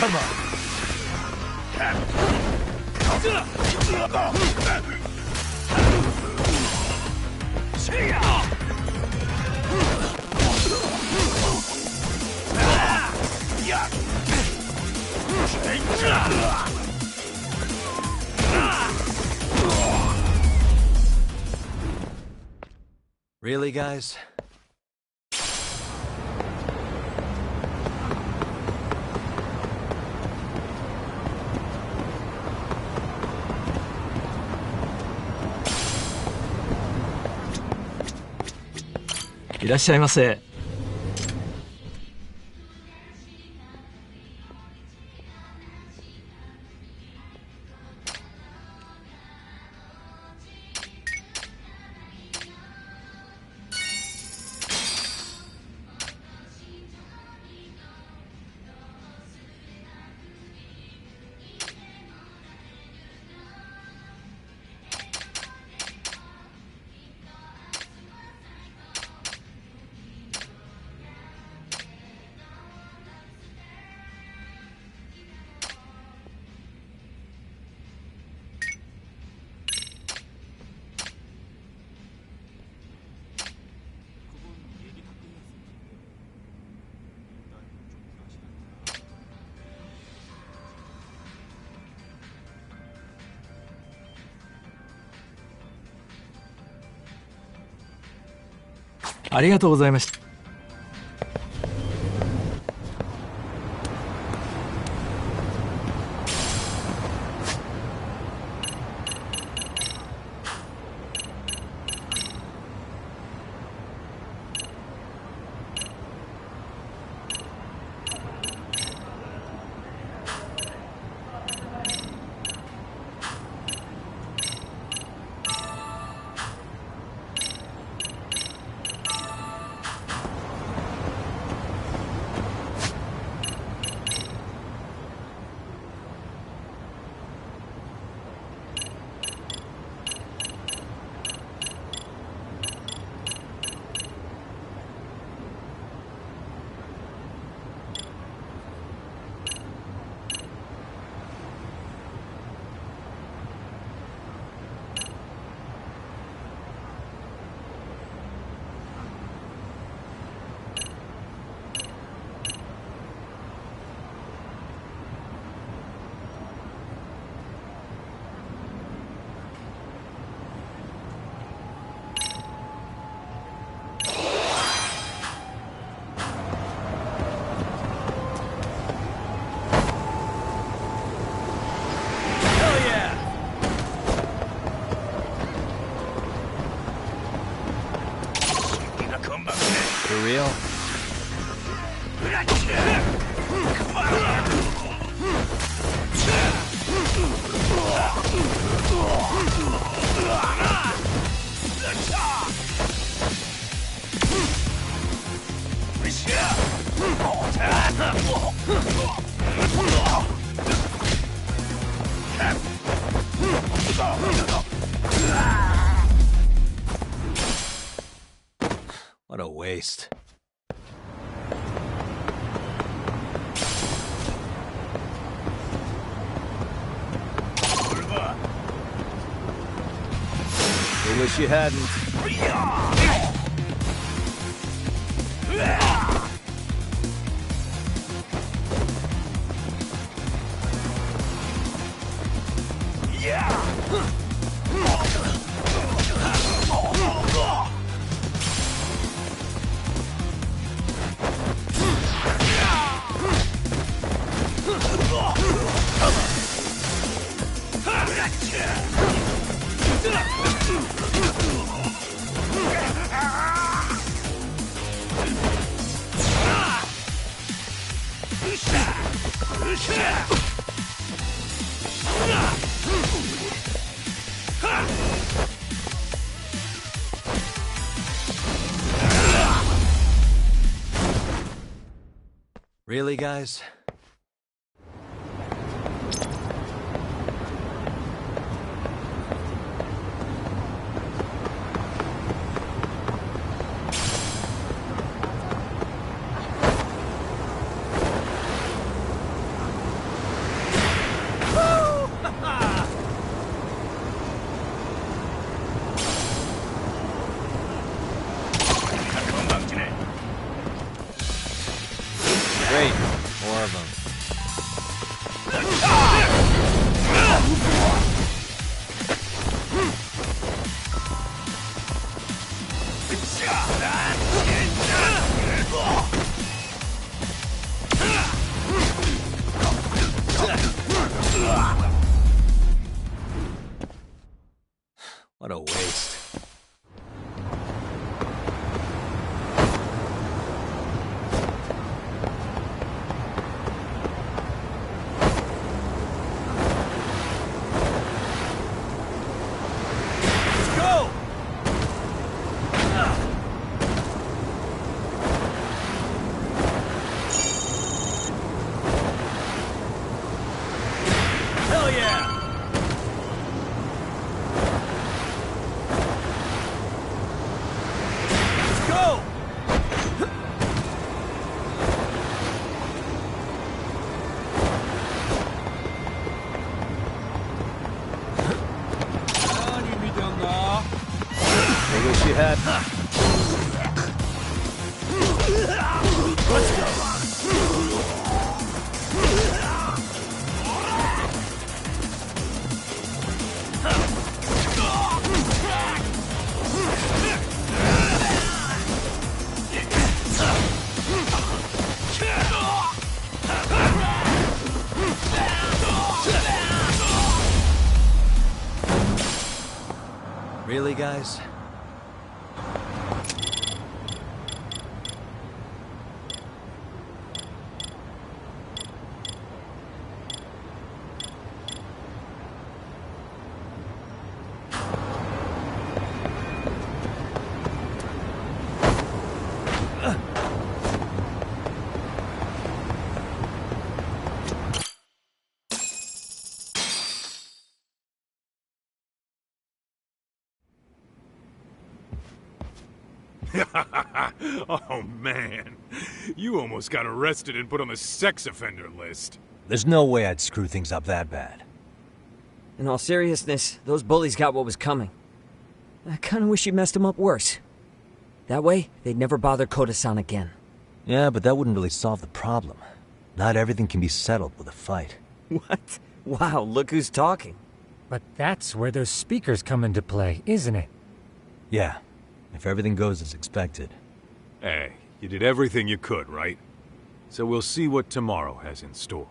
Come on. Really, guys?いらっしゃいませ。ありがとうございました。For real? What a waste. I wish you hadn't. Really, guys? Great. More of them. What a waste. Wish you had. Let's go. Really, guys? Oh, man. You almost got arrested and put on the sex offender list. There's no way I'd screw things up that bad. In all seriousness, those bullies got what was coming. I kinda wish you messed them up worse. That way, they'd never bother Koda-san again. Yeah, but that wouldn't really solve the problem. Not everything can be settled with a fight. What? Wow, look who's talking. But that's where those speakers come into play, isn't it? Yeah, if everything goes as expected. Hey, you did everything you could, right? So we'll see what tomorrow has in store.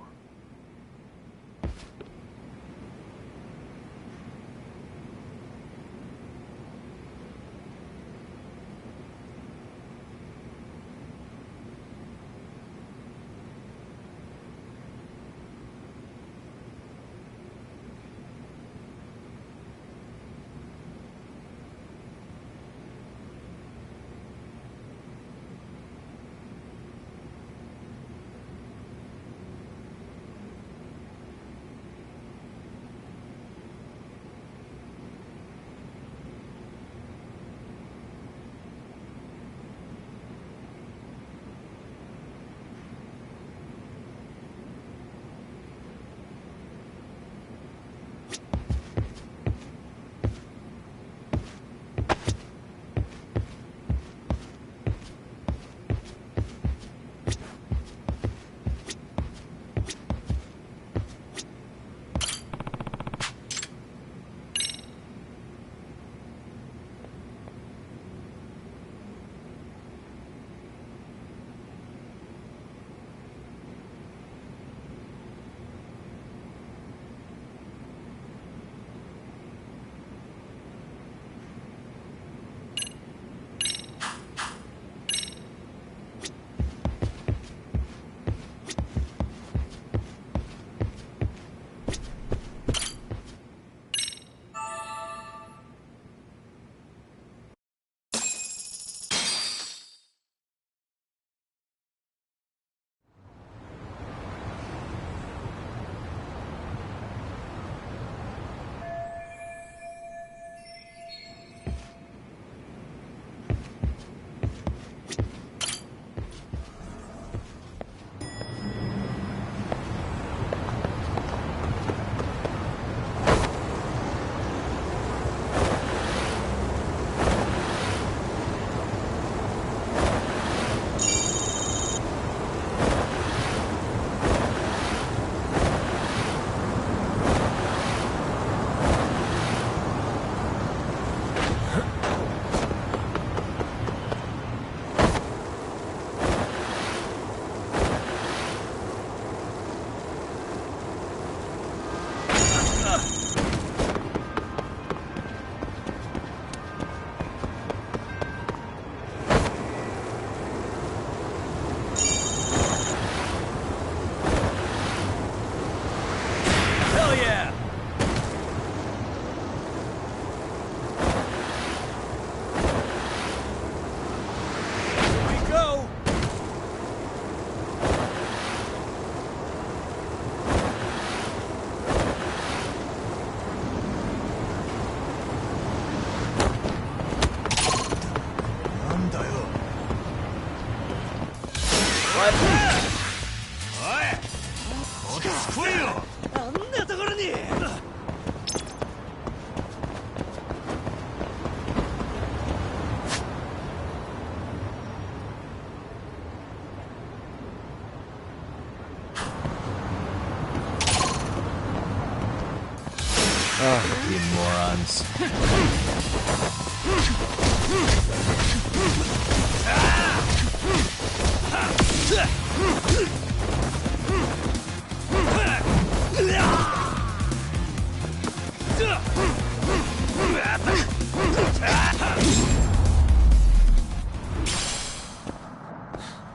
Oh, you morons.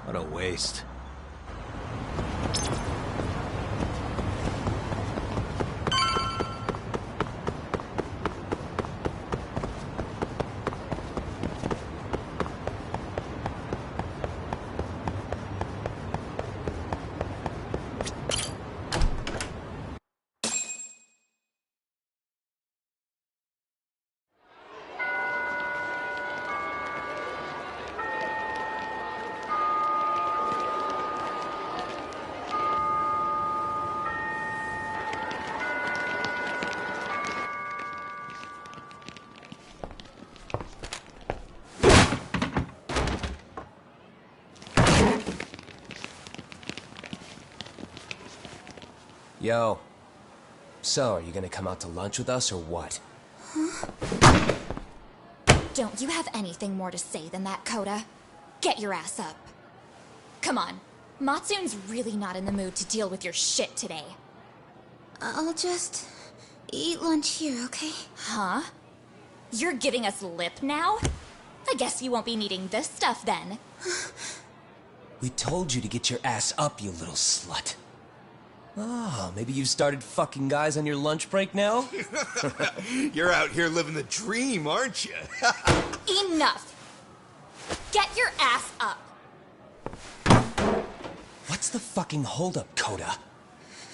What a waste. Yo. So, are you gonna come out to lunch with us or what? Don't you have anything more to say than that, Koda? Get your ass up. Come on. Matsun's really not in the mood to deal with your shit today. I'll just eat lunch here, okay? Huh? You're giving us lip now? I guess you won't be needing this stuff then. We told you to get your ass up, you little slut. Oh, maybe you've started fucking guys on your lunch break now? You're out here living the dream, aren't you? Enough! Get your ass up! What's the fucking holdup, Koda?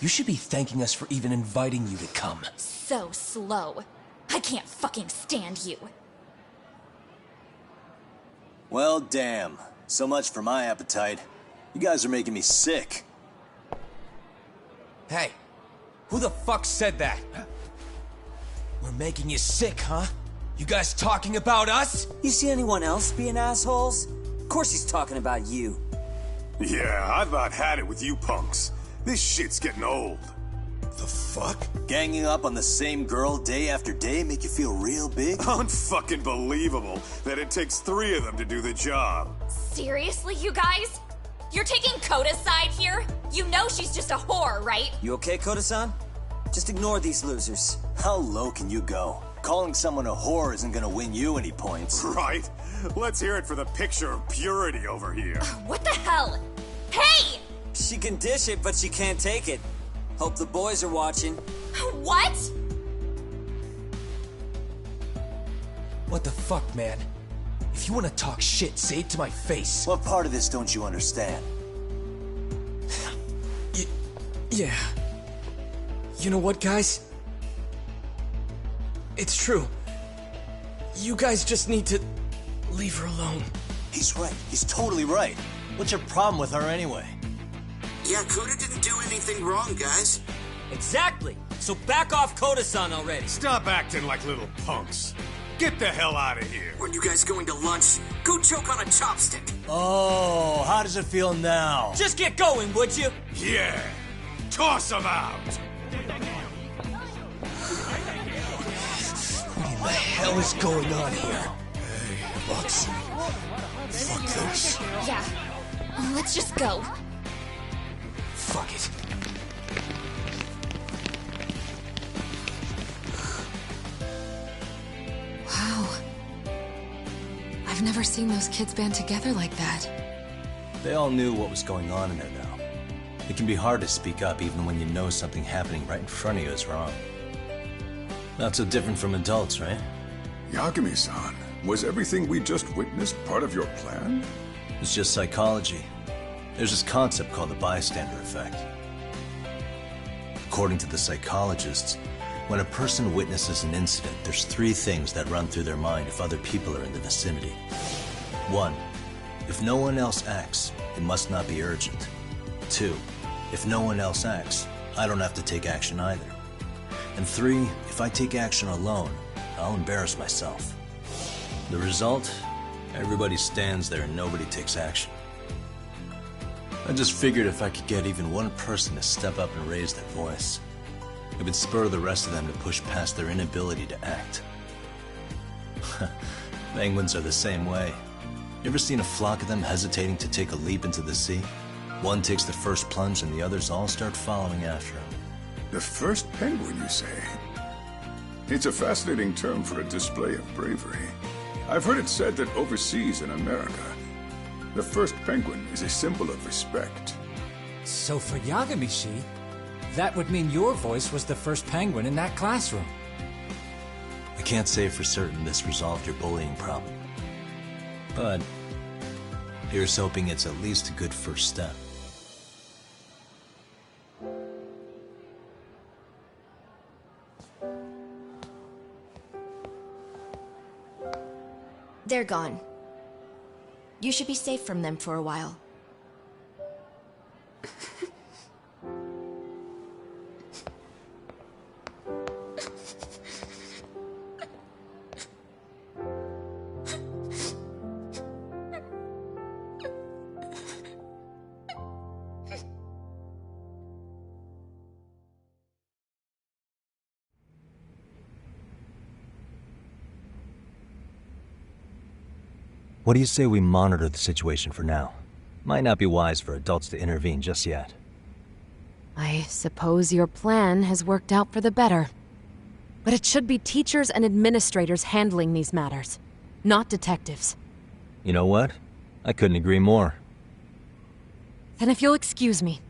You should be thanking us for even inviting you to come. So slow. I can't fucking stand you. Well, damn. So much for my appetite. You guys are making me sick. Hey, who the fuck said that? We're making you sick, huh? You guys talking about us? You see anyone else being assholes? Of course he's talking about you. Yeah, I've about had it with you punks. This shit's getting old. The fuck? Ganging up on the same girl day after day make you feel real big? Unfucking believable that it takes 3 of them to do the job. Seriously, you guys? You're taking Koda's side here? You know she's just a whore, right? You okay, Koda-san? Just ignore these losers. How low can you go? Calling someone a whore isn't gonna win you any points. Right? Let's hear it for the picture of purity over here. What the hell? Hey! She can dish it, but she can't take it. Hope the boys are watching. What? What the fuck, man? If you want to talk shit, say it to my face. What part of this don't you understand? Yeah. You know what, guys? It's true. You guys just need to leave her alone. He's right. He's totally right. What's your problem with her anyway? Yeah, Koda didn't do anything wrong, guys. Exactly. So back off Koda-san already. Stop acting like little punks. Get the hell out of here. When you guys going to lunch, go choke on a chopstick. Oh, how does it feel now? Just get going, would you? Yeah. Toss them out. What in the hell is going on here? Hey, Lux. Fuck this. Yeah. Let's just go. Fuck it. Wow. I've never seen those kids band together like that. They all knew what was going on in there now. It can be hard to speak up even when you know something happening right in front of you is wrong. Not so different from adults, right? Yagami-san, was everything we just witnessed part of your plan? It's just psychology. There's this concept called the bystander effect. According to the psychologists, when a person witnesses an incident, there's 3 things that run through their mind if other people are in the vicinity. 1, if no one else acts, it must not be urgent. 2, if no one else acts, I don't have to take action either. And 3, if I take action alone, I'll embarrass myself. The result? Everybody stands there and nobody takes action. I just figured if I could get even one person to step up and raise their voice, it would spur the rest of them to push past their inability to act. Penguins are the same way. You ever seen a flock of them hesitating to take a leap into the sea? One takes the first plunge and the others all start following after him. The first penguin, you say? It's a fascinating term for a display of bravery. I've heard it said that overseas in America, the first penguin is a symbol of respect. So for Yagami-shi, that would mean your voice was the first penguin in that classroom. I can't say for certain this resolved your bullying problem. But here's hoping it's at least a good first step. They're gone. You should be safe from them for a while. What do you say we monitor the situation for now? Might not be wise for adults to intervene just yet. I suppose your plan has worked out for the better. But it should be teachers and administrators handling these matters, not detectives. You know what? I couldn't agree more. Then if you'll excuse me.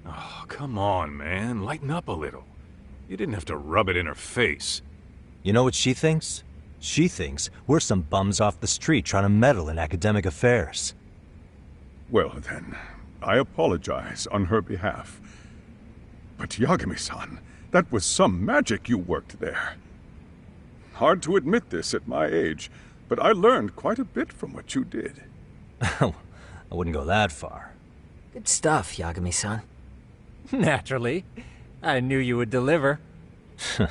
Oh, come on, man. Lighten up a little. You didn't have to rub it in her face. You know what she thinks? She thinks we're some bums off the street trying to meddle in academic affairs. Well then, I apologize on her behalf. But Yagami-san, that was some magic you worked there. Hard to admit this at my age, but I learned quite a bit from what you did. I wouldn't go that far. Good stuff, Yagami-san. Naturally. I knew you would deliver. Huh?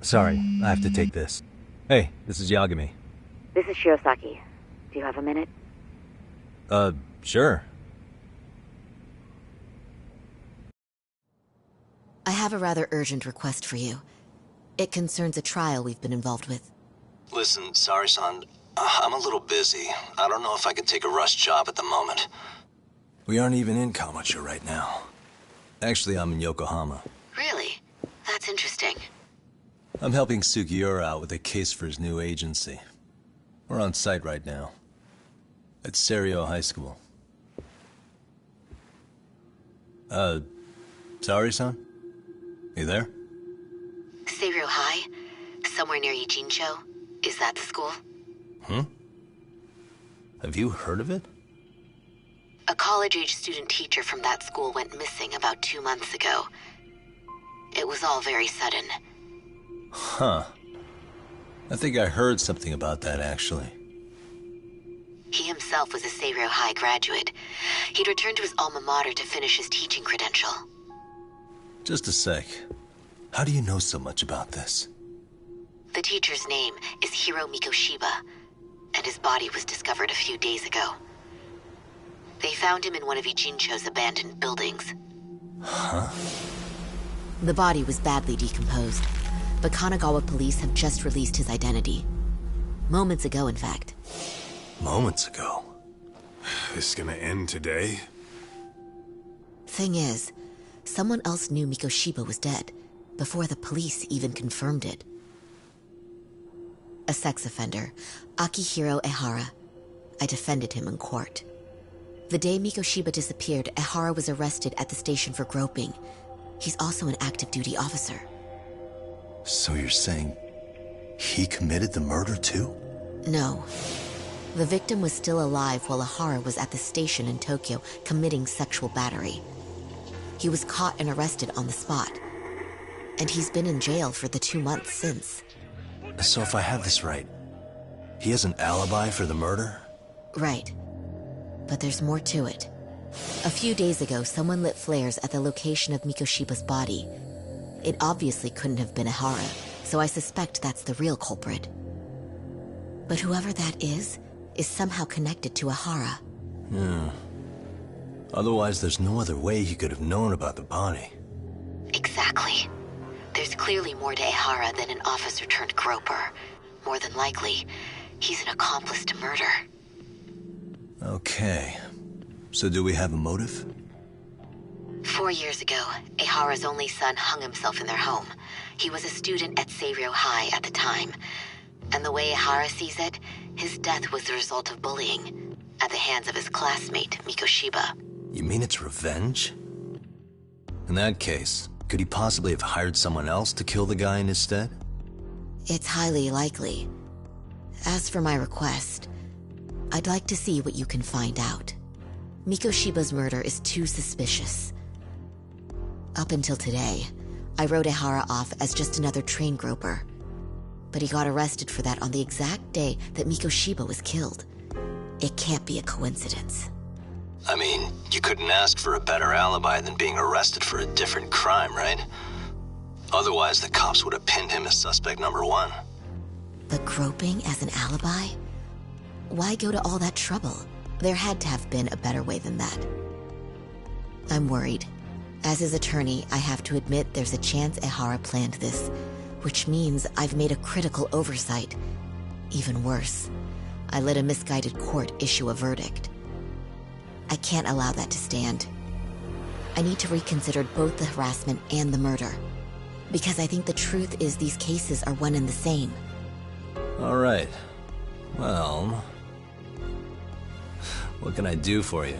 Sorry, I have to take this. Hey, this is Yagami. This is Shirosaki. Do you have a minute? Sure. I have a rather urgent request for you. It concerns a trial we've been involved with. Listen, sorry-san, I'm a little busy. I don't know if I could take a rush job at the moment. We aren't even in Kawachi right now. Actually, I'm in Yokohama. Really? That's interesting. I'm helping Sugiura out with a case for his new agency. We're on site right now. At Seiryo High School. Sorry-san? You there? Seiryo High? Somewhere near Ijincho? Is that the school? Have you heard of it? A college-age student teacher from that school went missing about 2 months ago. It was all very sudden. Huh. I think I heard something about that, actually. He himself was a Seiryo High graduate. He'd returned to his alma mater to finish his teaching credential. Just a sec. How do you know so much about this? The teacher's name is Hiro Mikoshiba, and his body was discovered a few days ago. They found him in one of Ijincho's abandoned buildings. Huh? The body was badly decomposed, but Kanagawa police have just released his identity. Moments ago, in fact. Moments ago? This is gonna end today? Thing is, someone else knew Mikoshiba was dead, before the police even confirmed it. A sex offender, Akihiro Ehara. I defended him in court. The day Mikoshiba disappeared, Ehara was arrested at the station for groping. He's also an active duty officer. So you're saying he committed the murder too? No. The victim was still alive while Ahara was at the station in Tokyo committing sexual battery. He was caught and arrested on the spot. And he's been in jail for the 2 months since. So if I have this right, he has an alibi for the murder? Right. But there's more to it. A few days ago, someone lit flares at the location of Mikoshiba's body. It obviously couldn't have been Ahara, so I suspect that's the real culprit. But whoever that is somehow connected to Ahara. Otherwise, there's no other way he could have known about the body. Exactly. There's clearly more to Ahara than an officer turned groper. More than likely, he's an accomplice to murder. Okay. So do we have a motive? 4 years ago, Ahara's only son hung himself in their home. He was a student at Seiryō High at the time. And the way Ahara sees it, his death was the result of bullying at the hands of his classmate, Mikoshiba. You mean it's revenge? In that case, could he possibly have hired someone else to kill the guy in his stead? It's highly likely. As for my request, I'd like to see what you can find out. Mikoshiba's murder is too suspicious. Up until today, I wrote Ahara off as just another train groper. But he got arrested for that on the exact day that Mikoshiba was killed. It can't be a coincidence. I mean, you couldn't ask for a better alibi than being arrested for a different crime, right? Otherwise, the cops would have pinned him as suspect number 1. But groping as an alibi? Why go to all that trouble? There had to have been a better way than that. I'm worried. As his attorney, I have to admit there's a chance Ahara planned this, which means I've made a critical oversight. Even worse, I let a misguided court issue a verdict. I can't allow that to stand. I need to reconsider both the harassment and the murder, because I think the truth is these cases are one and the same. All right. Well, what can I do for you?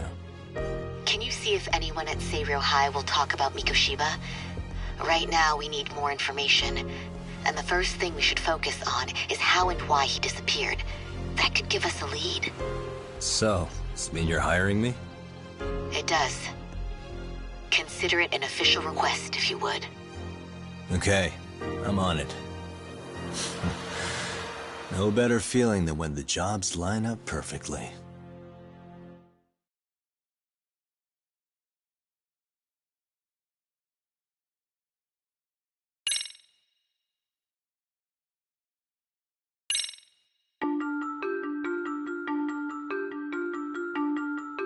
Can you see if anyone at Seiryō High will talk about Mikoshiba? Right now, we need more information. And the first thing we should focus on is how and why he disappeared. That could give us a lead. So, does this mean you're hiring me? It does. Consider it an official request, if you would. Okay, I'm on it. No better feeling than when the jobs line up perfectly.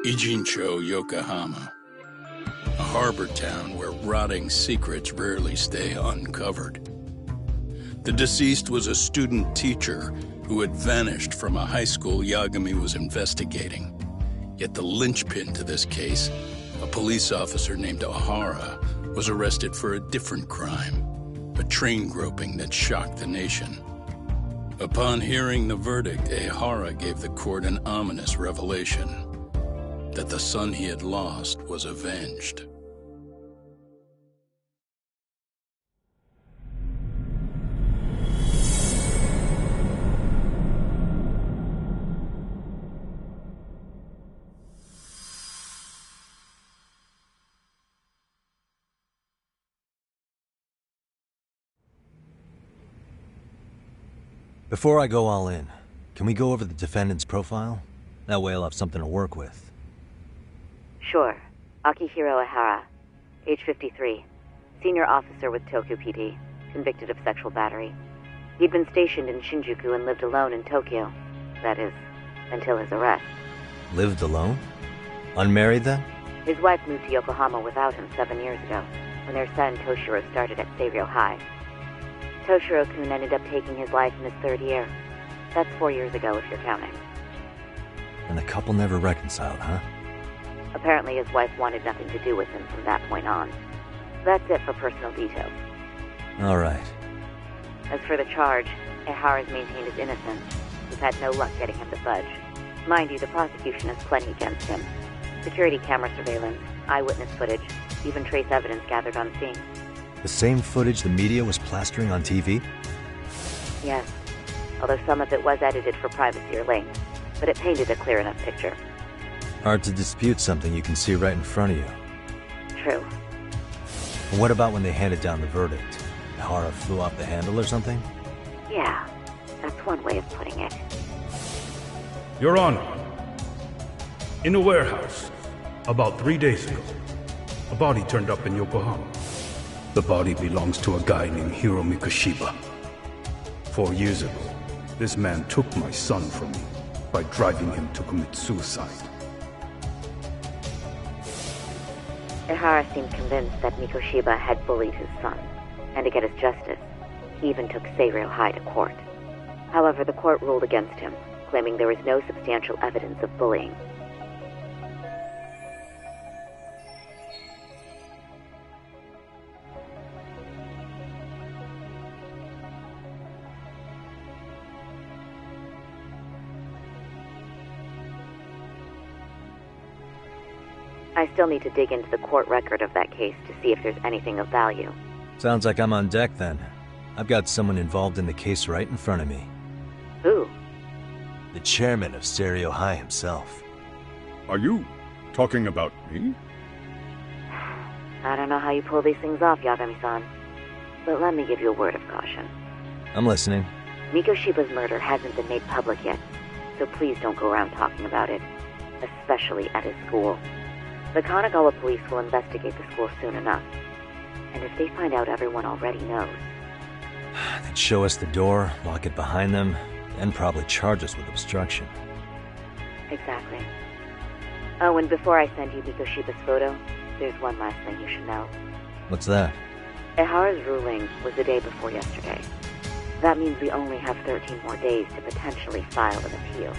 Ijincho, Yokohama. A harbor town where rotting secrets rarely stay uncovered. The deceased was a student teacher who had vanished from a high school Yagami was investigating. Yet the linchpin to this case, a police officer named Ahara, was arrested for a different crime, a train groping that shocked the nation. Upon hearing the verdict, Ahara gave the court an ominous revelation: that the son he had lost was avenged. Before I go all in, can we go over the defendant's profile? That way I'll have something to work with. Sure. Akihiro Ahara, age 53, senior officer with Tokyo PD, convicted of sexual battery. He'd been stationed in Shinjuku and lived alone in Tokyo. That is, until his arrest. Lived alone? Unmarried then? His wife moved to Yokohama without him 7 years ago, when their son Toshiro started at Seiryō High. Toshiro-kun ended up taking his life in his 3rd year. That's 4 years ago if you're counting. And the couple never reconciled, huh? Apparently his wife wanted nothing to do with him from that point on. That's it for personal details. All right. As for the charge, Ahara's maintained his innocence. We've had no luck getting him to budge. Mind you, the prosecution has plenty against him. Security camera surveillance, eyewitness footage, even trace evidence gathered on scene. The same footage the media was plastering on TV? Yes. although some of it was edited for privacy or length, but it painted a clear enough picture. Hard to dispute something you can see right in front of you. True. What about when they handed down the verdict? Hara flew off the handle or something? Yeah, that's one way of putting it. Your Honor, in a warehouse, about 3 days ago, a body turned up in Yokohama. The body belongs to a guy named Hiro Mikoshiba. 4 years ago, this man took my son from me by driving him to commit suicide. Ihara seemed convinced that Mikoshiba had bullied his son, and to get his justice, he even took Seiryo High to court. However, the court ruled against him, claiming there was no substantial evidence of bullying. I still need to dig into the court record of that case to see if there's anything of value. Sounds like I'm on deck then. I've got someone involved in the case right in front of me. Who? The chairman of Seiryo High himself. Are you talking about me? I don't know how you pull these things off, Yagami-san, but let me give you a word of caution. I'm listening. Mikoshiba's murder hasn't been made public yet, so please don't go around talking about it, especially at his school. The Kanagawa police will investigate the school soon enough, and if they find out everyone already knows... They'd show us the door, lock it behind them, and probably charge us with obstruction. Exactly. Oh, and before I send you Mikoshiba's photo, there's one last thing you should know. What's that? Ihara's ruling was the day before yesterday. That means we only have 13 more days to potentially file an appeal.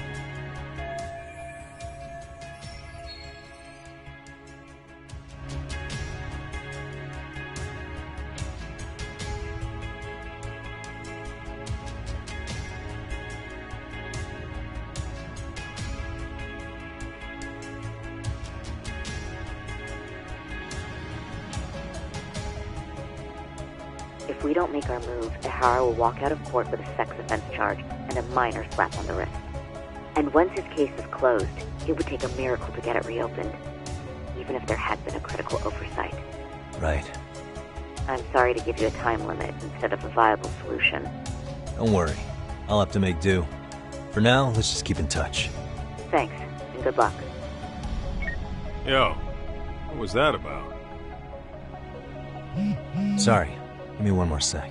If we don't make our move, Ihara will walk out of court with a sex offense charge and a minor slap on the wrist. And once his case is closed, it would take a miracle to get it reopened, even if there had been a critical oversight. Right. I'm sorry to give you a time limit instead of a viable solution. Don't worry. I'll have to make do. For now, let's just keep in touch. Thanks, and good luck. Yo, what was that about? Sorry. Give me one more sec.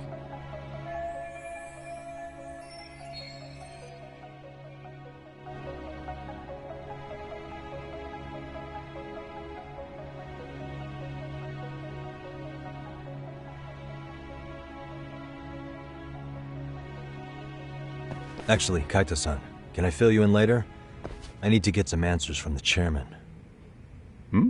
Actually, Kaito-san, can I fill you in later? I need to get some answers from the chairman. Hmm?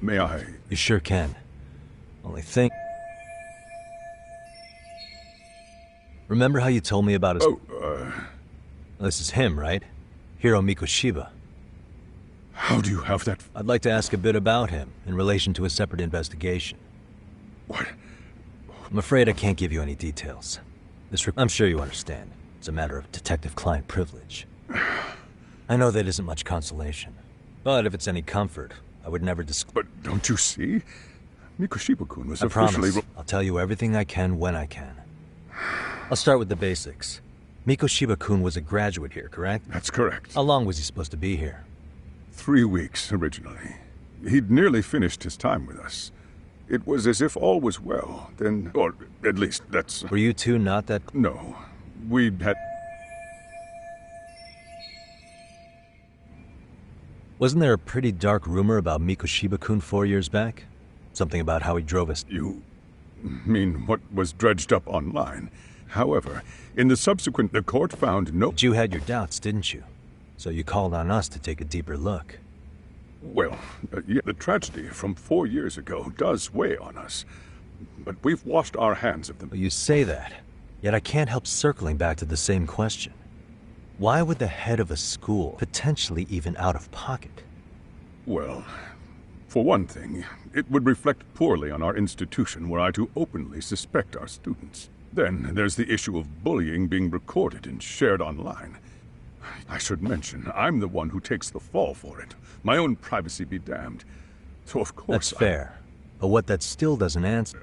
may I? You sure can. Only thing... Remember how you told me about his... This is him, right? Hiro Mikoshiba. How do you have that? I'd like to ask a bit about him in relation to a separate investigation. What? I'm afraid I can't give you any details. I'm sure you understand. It's a matter of detective-client privilege. I know that isn't much consolation. But if it's any comfort, I would never But don't you see? Mikoshiba-kun was I officially... promise. I'll tell you everything I can when I can. I'll start with the basics. Mikoshiba-kun was a graduate here, correct? That's correct. How long was he supposed to be here? 3 weeks, originally. He'd nearly finished his time with us. It was as if all was well, then... Or, at least, that's... Were you two not that... No. We'd had... Wasn't there a pretty dark rumor about Mikoshiba-kun 4 years back? Something about how he drove us... You mean what was dredged up online? However, in the subsequent, the court found no... But you had your doubts, didn't you? So you called on us to take a deeper look. Well, yeah, the tragedy from 4 years ago does weigh on us. But we've washed our hands of them. Well, you say that, yet I can't help circling back to the same question. Why would the head of a school potentially even out of pocket? Well, for one thing, it would reflect poorly on our institution were I to openly suspect our students. Then there's the issue of bullying being recorded and shared online. I should mention, I'm the one who takes the fall for it. My own privacy be damned. So of course That's fair. But what that still doesn't answer...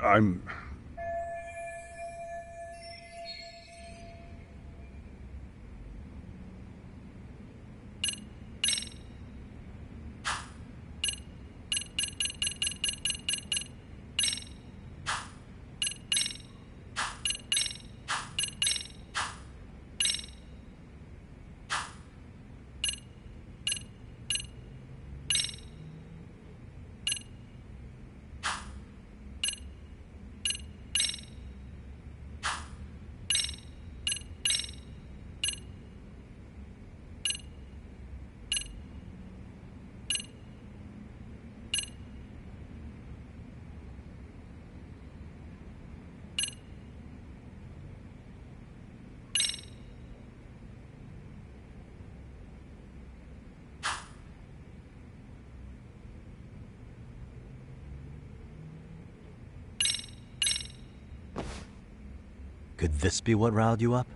Could this be what riled you up?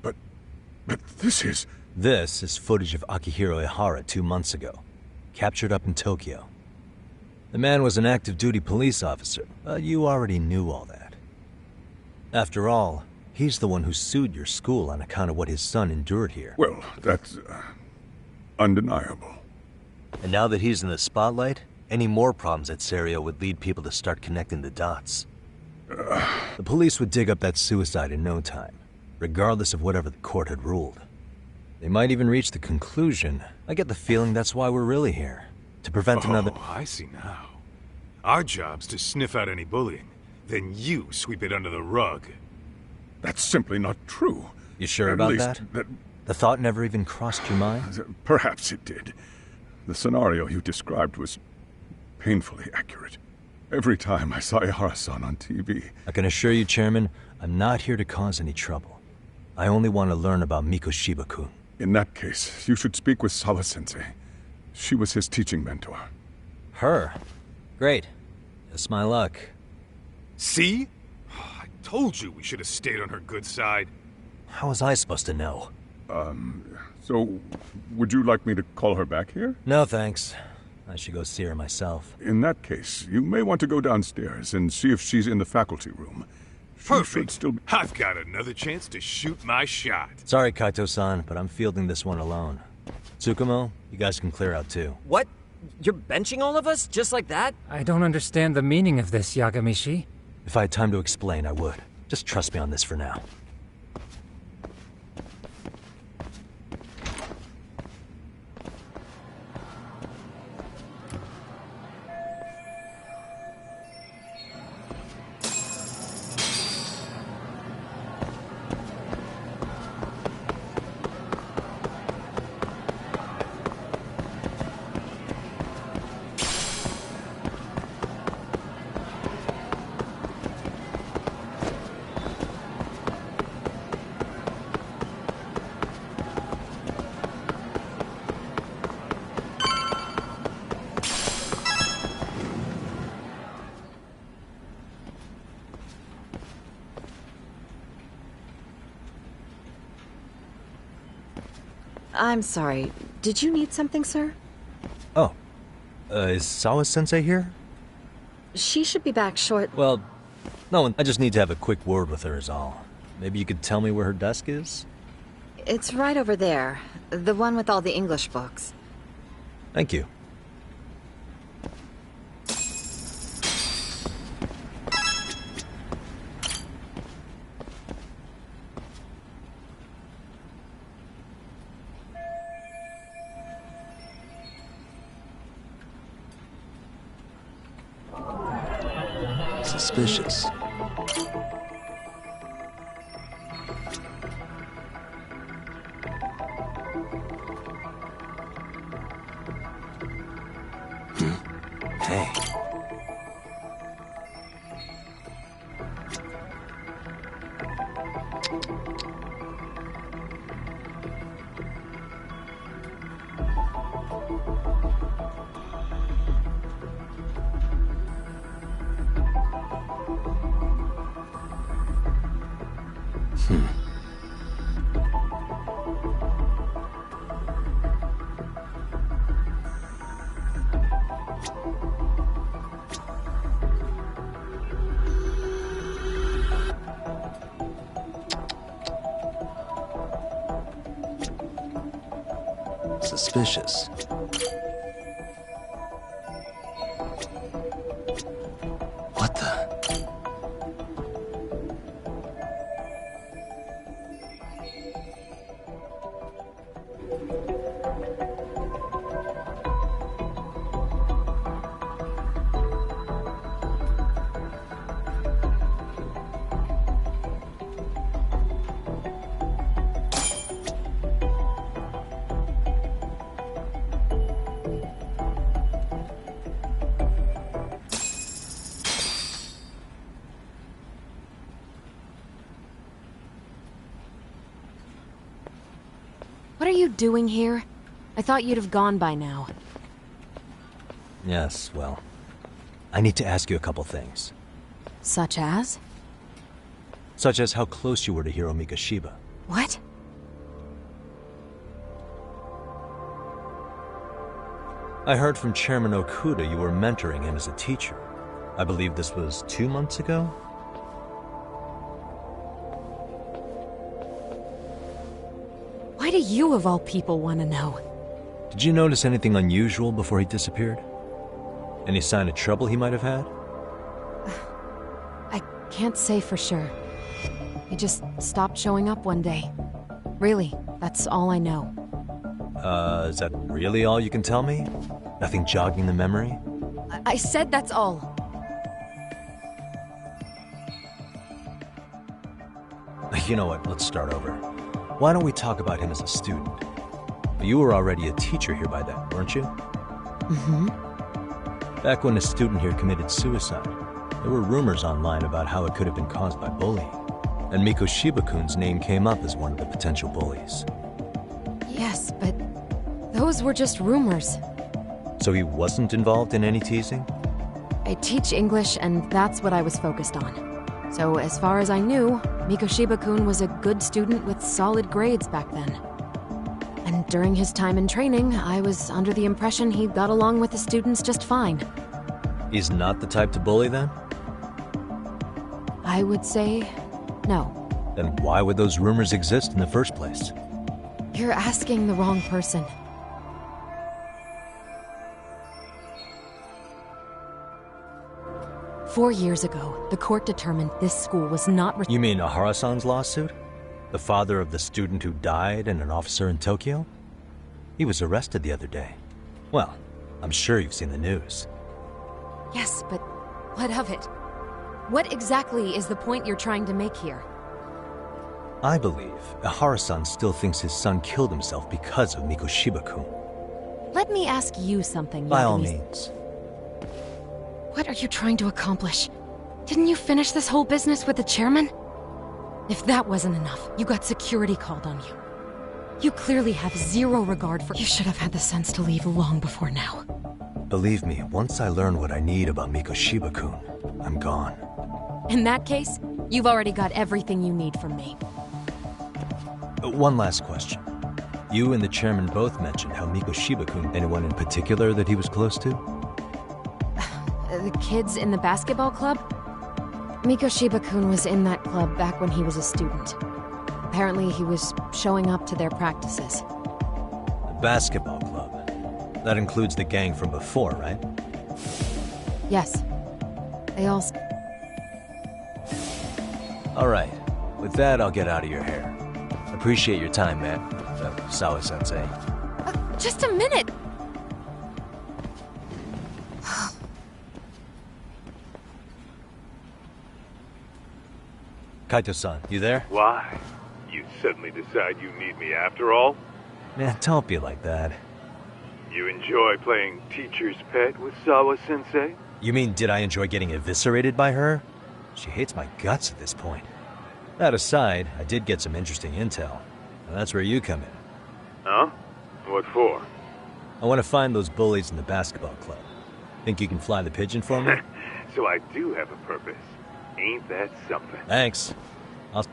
But this is... This is footage of Akihiro Ihara 2 months ago, captured up in Tokyo. The man was an active duty police officer, but you already knew all that. After all, he's the one who sued your school on account of what his son endured here. Well, that's... undeniable. And now that he's in the spotlight, any more problems at Serio would lead people to start connecting the dots. The police would dig up that suicide in no time, regardless of whatever the court had ruled. They might even reach the conclusion. I get the feeling that's why we're really here. To prevent another... Oh, I see now. Our job's to sniff out any bullying. Then you sweep it under the rug. That's simply not true. You sure about that? The thought never even crossed your mind? Perhaps it did. The scenario you described was painfully accurate. Every time I saw Ihara-san on TV... I can assure you, Chairman, I'm not here to cause any trouble. I only want to learn about Mikoshiba-kun. In that case, you should speak with Sawa-sensei. She was his teaching mentor. Her? Great. Just my luck. See? I told you we should have stayed on her good side. How was I supposed to know? So, would you like me to call her back here? No, thanks. I should go see her myself. In that case, you may want to go downstairs and see if she's in the faculty room. Perfect. I've got another chance to shoot my shot. Sorry, Kaito-san, but I'm fielding this one alone. Tsukumo, you guys can clear out too. What? You're benching all of us? Just like that? I don't understand the meaning of this, Yagamishi. If I had time to explain, I would. Just trust me on this for now. I'm sorry. Did you need something, sir? Oh. Is Sawa-sensei here? She should be back short. Well, no, I just need to have a quick word with her is all. Maybe you could tell me where her desk is? It's right over there. The one with all the English books. Thank you. Suspicious. Hey. Suspicious. What the? What are you doing here? I thought you'd have gone by now. Yes, well, I need to ask you a couple things. Such as? Such as how close you were to Hiro Mikoshiba. What? I heard from Chairman Okuda you were mentoring him as a teacher. I believe this was 2 months ago? Why do you, of all people, want to know? Did you notice anything unusual before he disappeared? Any sign of trouble he might have had? I can't say for sure. He just stopped showing up one day. Really, that's all I know. Is that really all you can tell me? Nothing jogging the memory? I said that's all. You know what, let's start over. Why don't we talk about him as a student? You were already a teacher here by then, weren't you? Mm-hmm. Back when a student here committed suicide, there were rumors online about how it could have been caused by bullying. And Mikoshiba-kun's name came up as one of the potential bullies. Yes, but those were just rumors. So he wasn't involved in any teasing? I teach English, and that's what I was focused on. So as far as I knew, Mikoshiba-kun was a good student with solid grades back then. And during his time in training, I was under the impression he got along with the students just fine. He's not the type to bully then? I would say no. Then why would those rumors exist in the first place? You're asking the wrong person. Four years ago, the court determined this school was not... You mean Ahara-san's lawsuit? The father of the student who died and an officer in Tokyo? He was arrested the other day. Well, I'm sure you've seen the news. Yes, but what of it? What exactly is the point you're trying to make here? I believe Ahara-san still thinks his son killed himself because of Mikoshiba-kun. Let me ask you something, By all Yagami. means. What are you trying to accomplish? Didn't you finish this whole business with the chairman? If that wasn't enough, you got security called on you. You clearly have zero regard for... You should have had the sense to leave long before now. Believe me, once I learn what I need about Mikoshiba-kun, I'm gone. In that case, you've already got everything you need from me. One last question. You and the chairman both mentioned how Mikoshiba-kun... Anyone in particular that he was close to? The kids in the basketball club? Mikoshiba-kun was in that club back when he was a student. Apparently he was showing up to their practices. The basketball club. That includes the gang from before, right? Yes. They all... Alright. With that, I'll get out of your hair. Appreciate your time, man. Sawa-sensei. Just a minute! Kaito-san, you there? Why? You suddenly decide you need me after all? Man, don't be like that. You enjoy playing teacher's pet with Sawa-sensei? You mean, did I enjoy getting eviscerated by her? She hates my guts at this point. That aside, I did get some interesting intel. And that's where you come in. Huh? What for? I want to find those bullies in the basketball club. Think you can fly the pigeon for me? So I do have a purpose. Ain't that something? Thanks. I'll...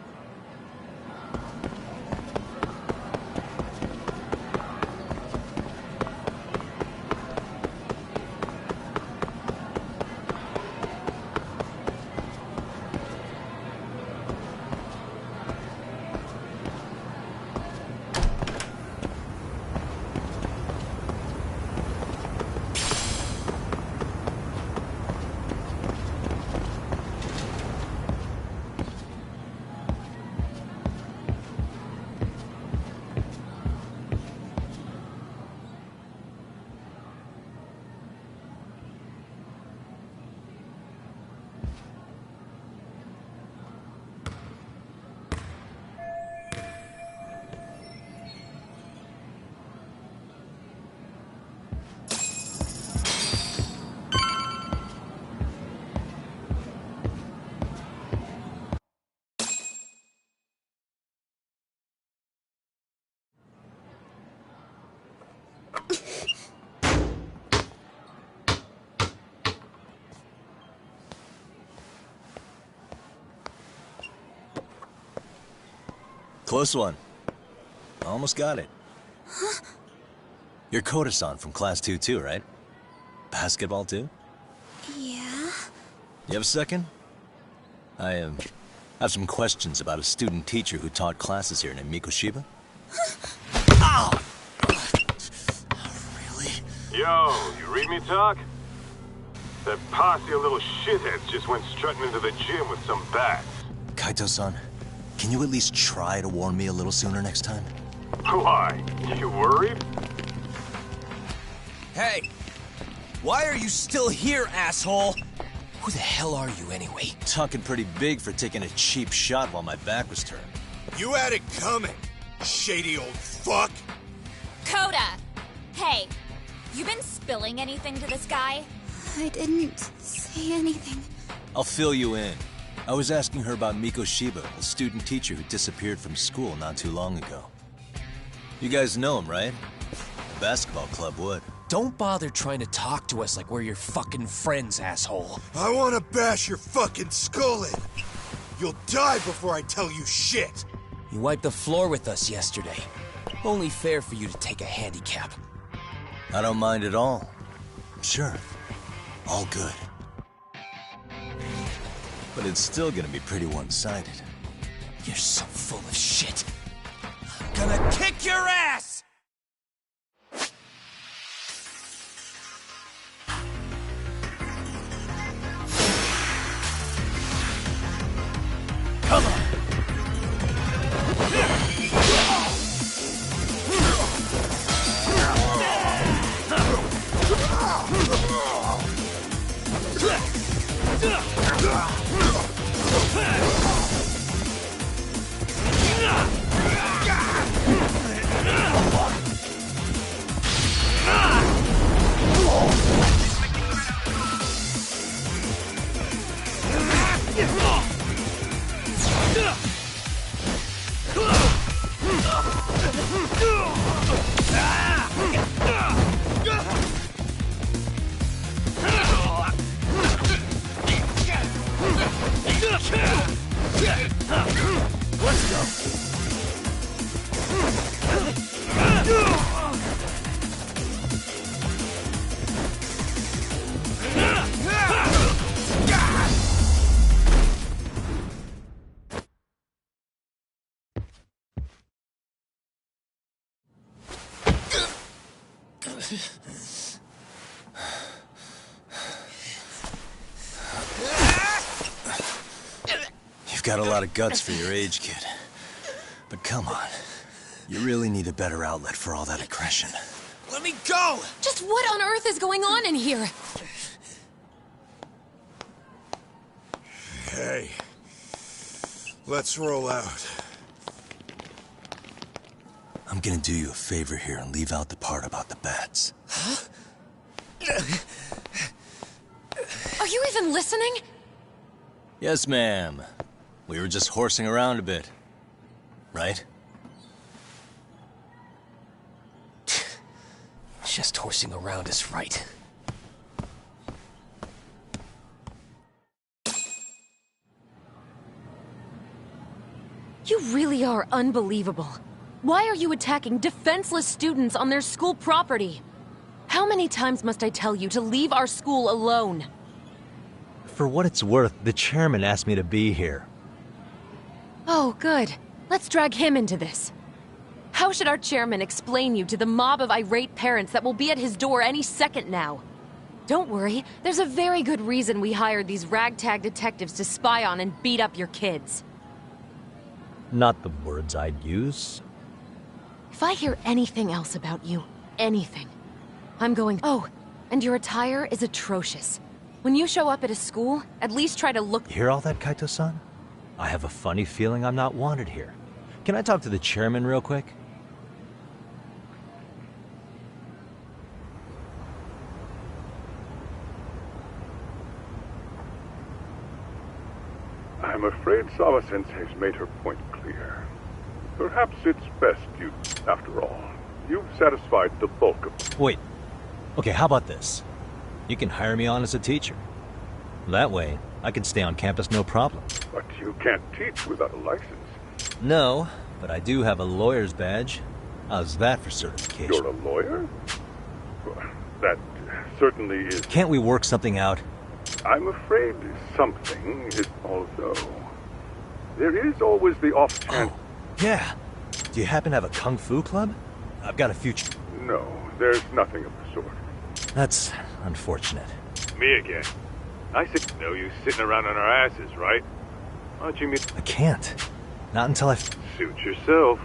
Close one. Almost got it. Huh? You're Koda-san from Class 2 too, right? Basketball too? Yeah? You have a second? I have some questions about a student teacher who taught classes here named Mikoshiba. Ow! Really? Yo, you read me talk? That posse of little shitheads just went strutting into the gym with some bats. Kaito-san, can you at least try to warn me a little sooner next time? Why? You worried? Hey! Why are you still here, asshole? Who the hell are you, anyway? Talking pretty big for taking a cheap shot while my back was turned. You had it coming, shady old fuck! Coda! Hey, you been spilling anything to this guy? I didn't say anything. I'll fill you in. I was asking her about Mikoshiba, a student teacher who disappeared from school not too long ago. You guys know him, right? The basketball club would. Don't bother trying to talk to us like we're your fucking friends, asshole. I wanna bash your fucking skull in. You'll die before I tell you shit. You wiped the floor with us yesterday. Only fair for you to take a handicap. I don't mind at all. Sure. All good. But it's still gonna be pretty one-sided. You're so full of shit. I'm gonna kick your ass! Come on! You've got a lot of guts for your age, kid. But come on. You really need a better outlet for all that aggression. Let me go! Just what on earth is going on in here? Hey. Let's roll out. I'm gonna do you a favor here and leave out the part about the bats. Huh? Are you even listening? Yes, ma'am. We were just horsing around a bit. Right? Just horsing around is right. You really are unbelievable. Why are you attacking defenseless students on their school property? How many times must I tell you to leave our school alone? For what it's worth, the chairman asked me to be here. Oh, good. Let's drag him into this. How should our chairman explain you to the mob of irate parents that will be at his door any second now? Don't worry, there's a very good reason we hired these ragtag detectives to spy on and beat up your kids. Not the words I'd use. If I hear anything else about you, anything, I'm going... Oh, and your attire is atrocious. When you show up at a school, at least try to look... You hear all that, Kaito-san? I have a funny feeling I'm not wanted here. Can I talk to the chairman real quick? I'm afraid Sawa-sensei's made her point clear. Perhaps it's best you, after all. You've satisfied the bulk of... Wait. Okay, how about this? You can hire me on as a teacher. That way, I can stay on campus no problem. But you can't teach without a license. No, but I do have a lawyer's badge. How's that for certification? You're a lawyer? Well, that certainly is... Can't we work something out? I'm afraid something is also... There is always the off chance... Oh, yeah. Do you happen to have a kung fu club? I've got a future... No, there's nothing of the sort. That's unfortunate. Me again. I said no use sitting around on our asses, right? Why don't you meet... I can't. Not until I've... Suit yourself.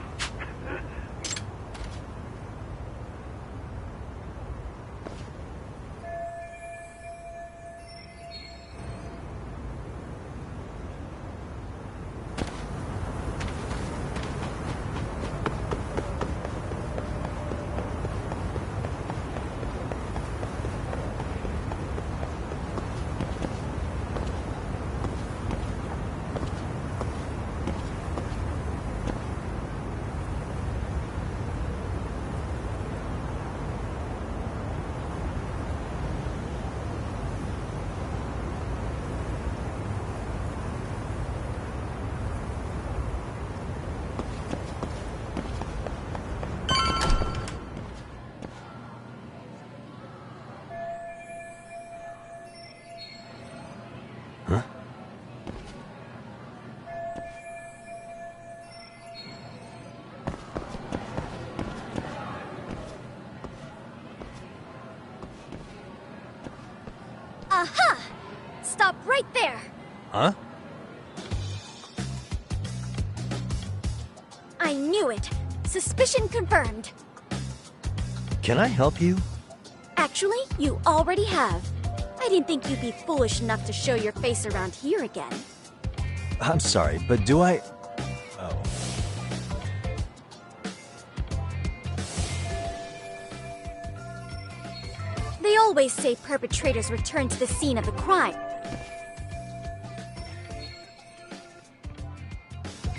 Aha! Stop right there! Huh? I knew it. Suspicion confirmed. Can I help you? Actually, you already have. I didn't think you'd be foolish enough to show your face around here again. I'm sorry, but do I... Oh. They always say perpetrators return to the scene of the crime.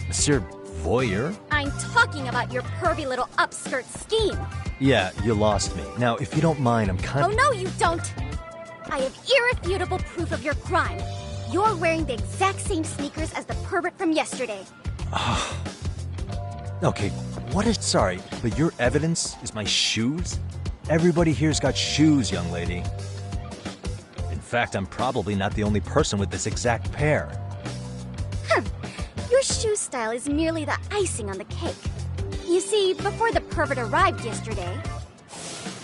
Monsieur Voyeur? I'm talking about your pervy little upskirt scheme. Yeah, you lost me. Now, if you don't mind, I'm kind of... Oh, no, you don't! I have irrefutable proof of your crime. You're wearing the exact same sneakers as the pervert from yesterday. Okay, what is... Sorry, but your evidence is my shoes? Everybody here's got shoes, young lady. In fact, I'm probably not the only person with this exact pair. Your shoe style is merely the icing on the cake. You see, before the pervert arrived yesterday...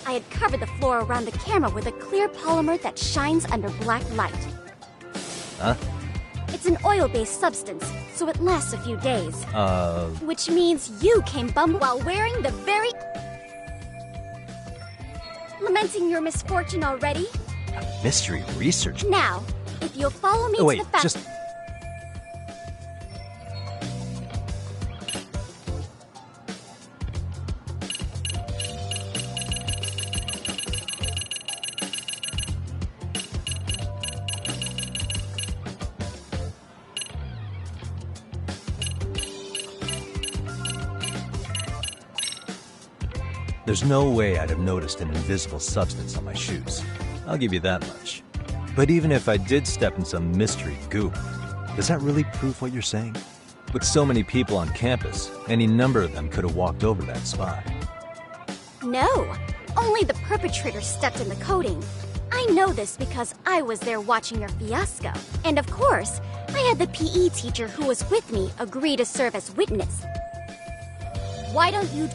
I had covered the floor around the camera with a clear polymer that shines under black light. Huh? It's an oil-based substance, so it lasts a few days. Which means you came bum while wearing the very... Lamenting your misfortune already? Mystery research? Now, if you'll follow me Oh, wait, to the fact... just... There's no way I'd have noticed an invisible substance on my shoes. I'll give you that much. But even if I did step in some mystery goop, does that really prove what you're saying? With so many people on campus, any number of them could have walked over that spot. No, only the perpetrator stepped in the coating. I know this because I was there watching your fiasco. And of course, I had the PE teacher who was with me agree to serve as witness. Why don't you...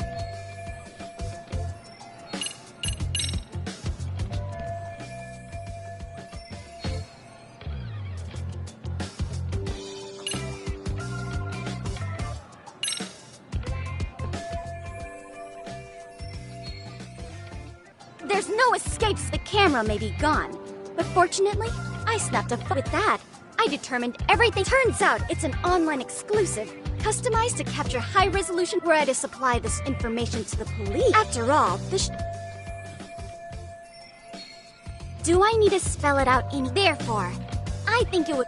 There's no escapes. The camera may be gone, but fortunately, I snapped a photo with that. I determined everything. Turns out it's an online exclusive, customized to capture high resolution. Were I to supply this information to the police, after all, do I need to spell it out in? Therefore, I think it would.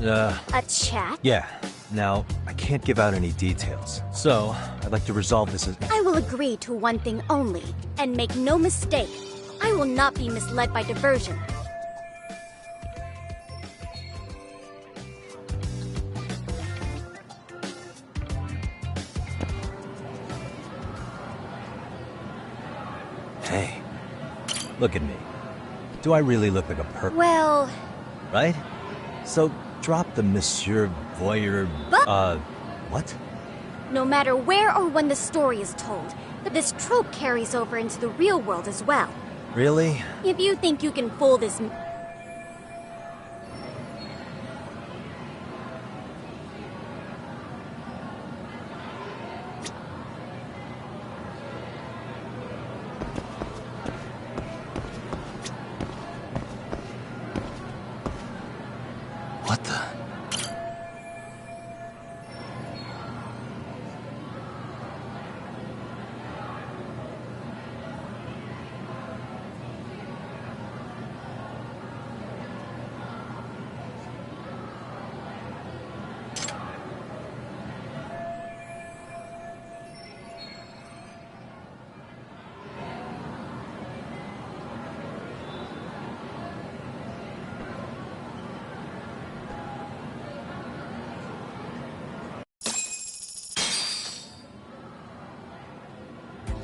A chat? Yeah. Now, I can't give out any details, so I'd like to resolve this as... I will agree to one thing only, and make no mistake, I will not be misled by diversion. Hey, look at me. Do I really look like a perp? Well... Right? So, drop the Monsieur Voyeur... But... what? No matter where or when the story is told, this trope carries over into the real world as well. Really? If you think you can fool this... What the...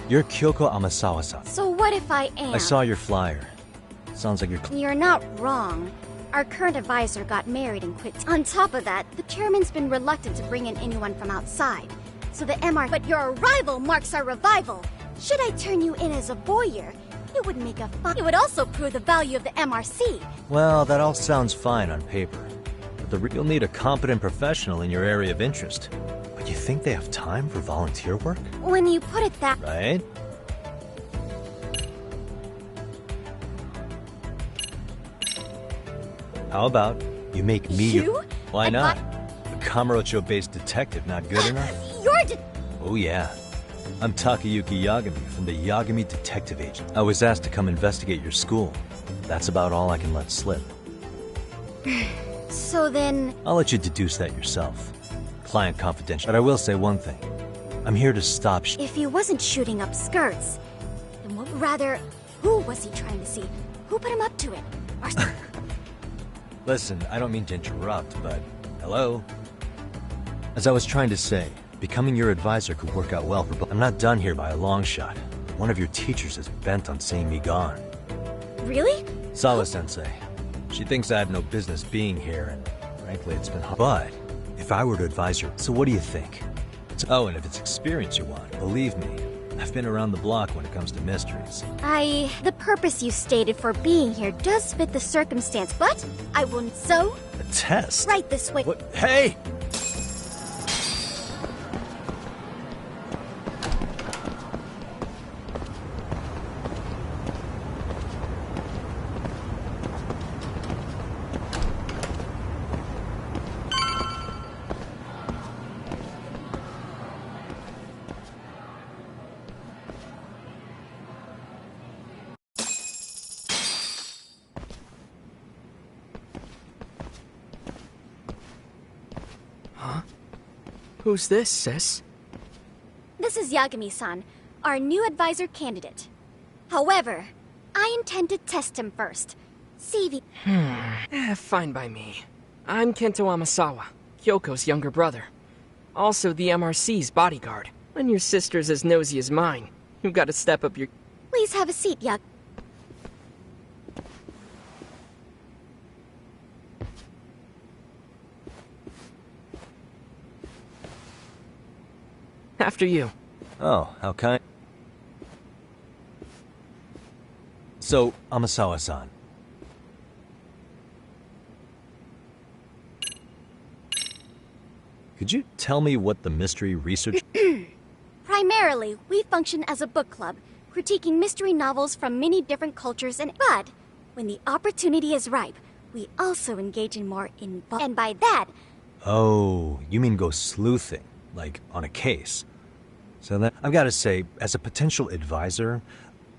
You're Kyoko Amasawa-san. So what if I am? I saw your flyer. Sounds like you're... You're not wrong. Our current advisor got married and quit. On top of that, the chairman's been reluctant to bring in anyone from outside. So the MR... But your arrival marks our revival. Should I turn you in as a voyeur, it would make a fun... It would also prove the value of the MRC. Well, that all sounds fine on paper. But you'll need a competent professional in your area of interest. But you think they have time for volunteer work? When you put it that... Right? How about you make me You? Why not? A Kamurocho-based detective not good enough? Oh yeah. I'm Takayuki Yagami from the Yagami Detective Agency. I was asked to come investigate your school. That's about all I can let slip. So then... I'll let you deduce that yourself. Client confidential. But I will say one thing. I'm here to stop If he wasn't shooting up skirts, then what... Rather, who was he trying to see? Who put him up to it? Or... Listen, I don't mean to interrupt, but... Hello? As I was trying to say, becoming your advisor could work out well for both. I'm not done here by a long shot. One of your teachers is bent on seeing me gone. Really? Sawa-sensei. She thinks I have no business being here, and frankly, it's been hard. But, if I were to advise her... So what do you think? Oh, and if it's experience you want, believe me, I've been around the block when it comes to mysteries. The purpose you stated for being here does fit the circumstance, but I wouldn't so... A test? Right this way. What? Hey! Who's this, sis? This is Yagami-san, our new advisor candidate. However, I intend to test him first. See if Fine by me. I'm Kento Amasawa, Kyoko's younger brother. Also the MRC's bodyguard. When your sister's as nosy as mine, you've got to step up your... Please have a seat, Yag... After you. Oh, how kind. So, Amasawa-san. Could you tell me what the mystery research... Primarily, we function as a book club, critiquing mystery novels from many different cultures but when the opportunity is ripe, we also engage in more and by that... Oh, you mean go sleuthing, like on a case. So that, I've got to say, as a potential advisor...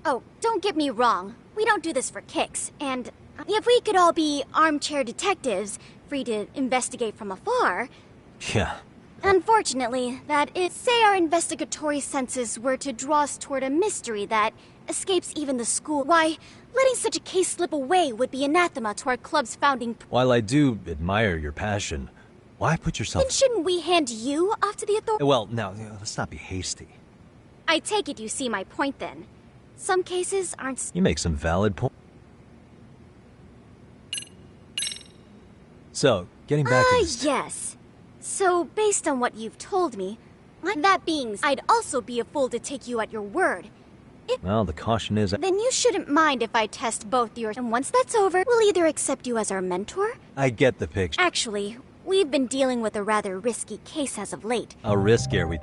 Oh, don't get me wrong. We don't do this for kicks, and if we could all be armchair detectives, free to investigate from afar... Yeah. Unfortunately, that is, say our investigatory senses were to draw us toward a mystery that escapes even the school. Why, letting such a case slip away would be anathema to our club's founding... While I do admire your passion, why put yourself... Then shouldn't we hand you off to the authorities? Well, now, let's not be hasty. I take it you see my point then. Some cases aren't... You make some valid points. So, getting back to this... yes. So, based on what you've told me, that being, I'd also be a fool to take you at your word. Well, the caution is... Then you shouldn't mind if I test both yours, and once that's over, we'll either accept you as our mentor... I get the picture. Actually, we've been dealing with a rather risky case as of late. How risky are we?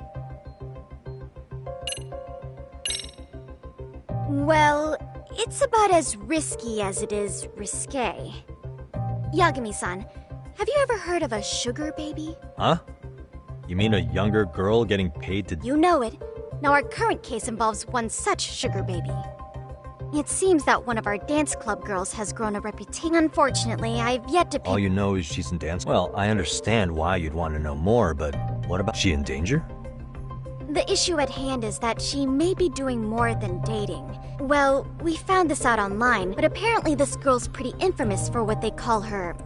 Well, it's about as risky as it is risque. Yagami-san, have you ever heard of a sugar baby? Huh? You mean a younger girl getting paid to... You know it. Now our current case involves one such sugar baby. It seems that one of our dance club girls has grown a reputation. Unfortunately, I've yet to... All you know is she's in dance... Well, I understand why you'd want to know more, but what about... She in danger? The issue at hand is that she may be doing more than dating. Well, we found this out online, but apparently this girl's pretty infamous for what they call her...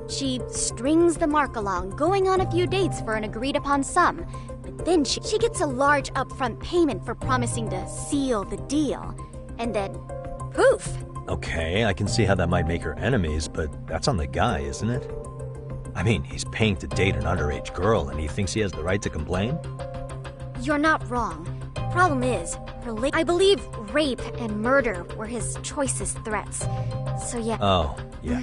She strings the mark along, going on a few dates for an agreed-upon sum. But then she gets a large upfront payment for promising to seal the deal. And then, poof! Okay, I can see how that might make her enemies, but that's on the guy, isn't it? I mean, he's paying to date an underage girl, and he thinks he has the right to complain? You're not wrong. Problem is, I believe rape and murder were his choicest threats. So yeah. Oh, yeah.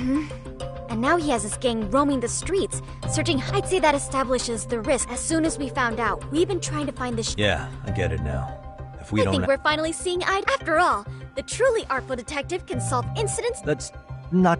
And now he has his gang roaming the streets, searching. I'd say that establishes the risk. As soon as we found out, we've been trying to find the Yeah, I get it now. If we I don't... think we're finally seeing eye. After all, the truly artful detective can solve incidents... That's not...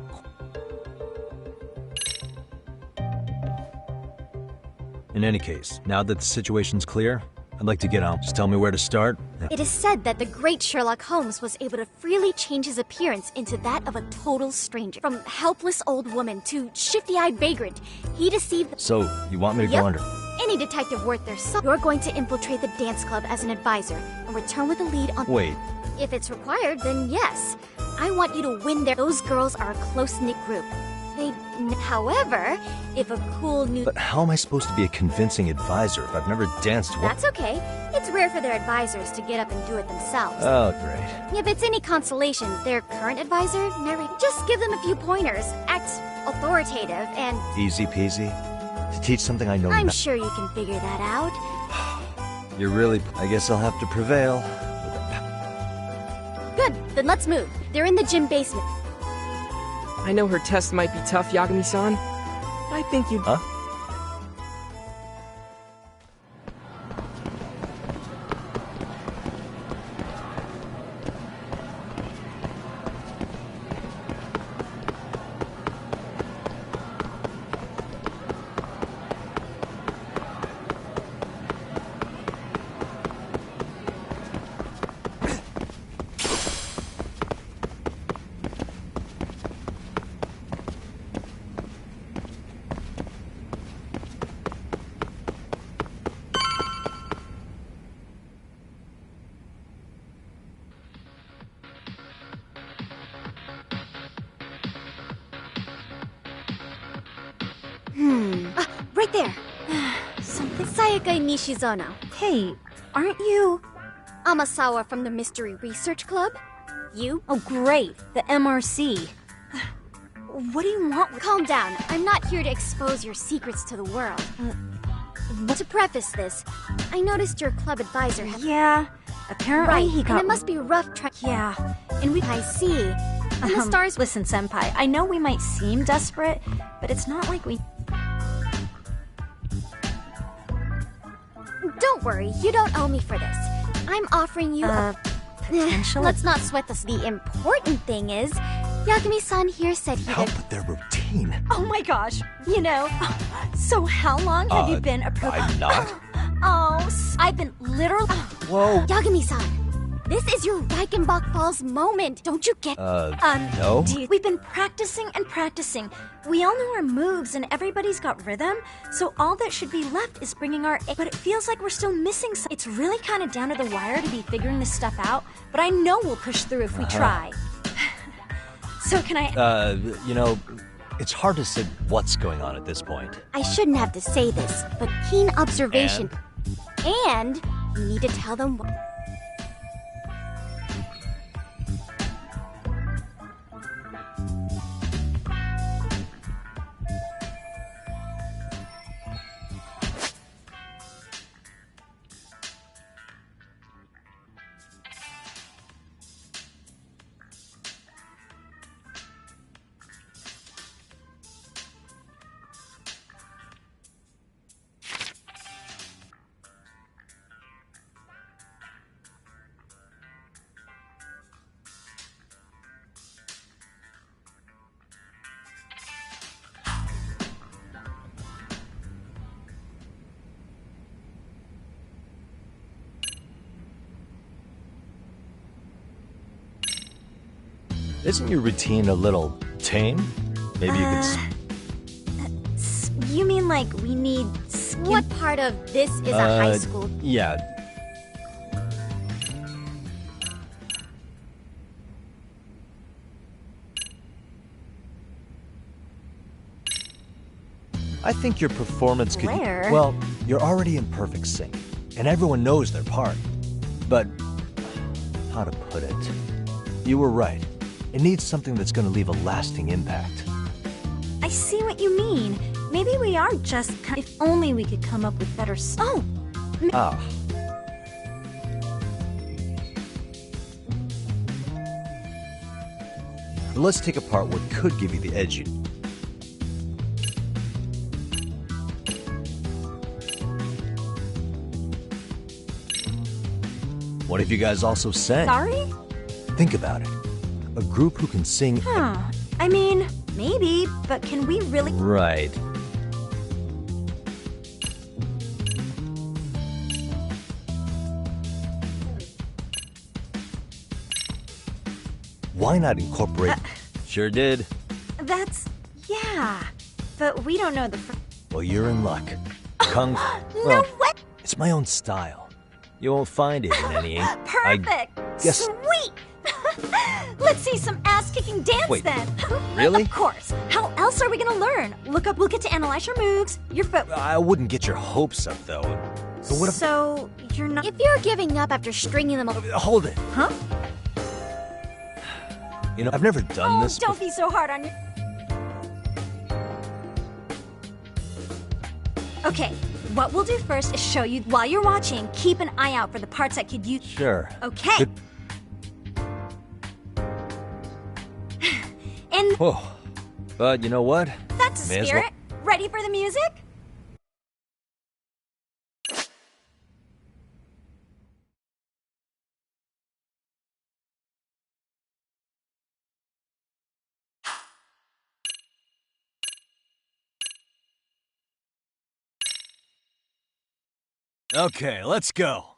In any case, now that the situation's clear, I'd like to get on. Just tell me where to start. It is said that the great Sherlock Holmes was able to freely change his appearance into that of a total stranger. From helpless old woman to shifty-eyed vagrant, he deceived... So, you want me to go under? Any detective worth their salt. You're going to infiltrate the dance club as an advisor and return with a lead on... Wait. If it's required, then yes. I want you to win their... Those girls are a close-knit group. However, if a cool new... But how am I supposed to be a convincing advisor if I've never danced with... That's okay. It's rare for their advisors to get up and do it themselves. Oh, great. If it's any consolation, their current advisor never... Just give them a few pointers, act authoritative, and... Easy peasy? To teach something I know I'm not- sure you can figure that out. You're really... I guess I'll have to prevail. Good, then let's move. They're in the gym basement. I know her test might be tough, Yagami-san. I think you'd... Huh? Right there. Something. Sayaka Nishizono. Hey, aren't you Amasawa from the Mystery Research Club? You? Oh, great. The MRC. What do you want? Calm down. I'm not here to expose your secrets to the world. To preface this, I noticed your club advisor had... Yeah, apparently he got... and it must be rough Yeah. And I see. And the stars... Listen, Senpai, I know we might seem desperate, but it's not like we... Don't worry, you don't owe me for this. I'm offering you potential? Let's not sweat this. The important thing is, Yagami-san here said he Help with their routine. Oh my gosh, you know, so how long have you been I'm not. I've been literally... Whoa. Yagami-san, this is your Reichenbach Falls moment. Don't you get... no? We've been practicing and practicing. We all know our moves and everybody's got rhythm, so all that should be left is bringing our... But it feels like we're still missing some... It's really kind of down to the wire to be figuring this stuff out, but I know we'll push through if we try. So can I... you know, it's hard to say what's going on at this point. I shouldn't have to say this, but keen observation. And you need to tell them what... Isn't your routine a little tame? Maybe you could... You mean like we need skin... What part of this is a high school? Yeah. I think your performance could... Where? Well, you're already in perfect sync, and everyone knows their part. But, how to put it? You were right. It needs something that's going to leave a lasting impact. I see what you mean. Maybe we are just... If only we could come up with better... Ah. Let's take apart what could give you the edge you... What if you guys also sang? Sorry? Think about it. A group who can sing... I mean, maybe, but can we really... Right. Why not incorporate... Sure did. That's... yeah. But we don't know the... Well, you're in luck. Kung... No way! It's my own style. You won't find it in any... Perfect! Guess... Sweet! Let's see some ass-kicking dance Wait, then! really? Of course! How else are we gonna learn? We'll get to analyze your moves, your foot... I wouldn't get your hopes up, though. But what if... So, you're not... If you're giving up after stringing them... Hold it. Huh? You know, I've never done this Don't be so hard on your... Okay, what we'll do first is show you while you're watching, keep an eye out for the parts that could use. Sure. Okay. And Whoa. But you know what? that's May the as well- spirit. Ready for the music? Okay, let's go.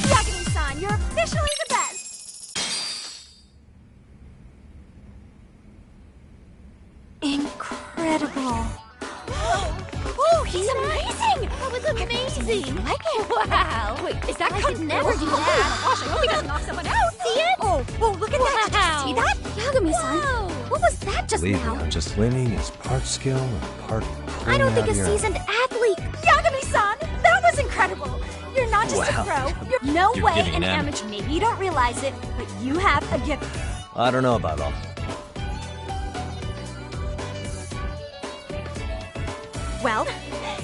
Yagami-san, you're officially the best! Incredible. Oh, he's amazing! That was amazing! Wow! Wait, is that I could never do that. Oh my gosh, I hope he doesn't knock someone out! See it? Oh, look at that! Did you see that? Yagami-san, what was that just Believe me, now? I'm just winning is part skill and part I don't think a pulling out of your seasoned athlete. Yagami-san, that was incredible! You're not just Wow. a pro. You're no You're way giving an an amateur. Maybe you don't realize it, but you have a gift. I don't know about all. Well,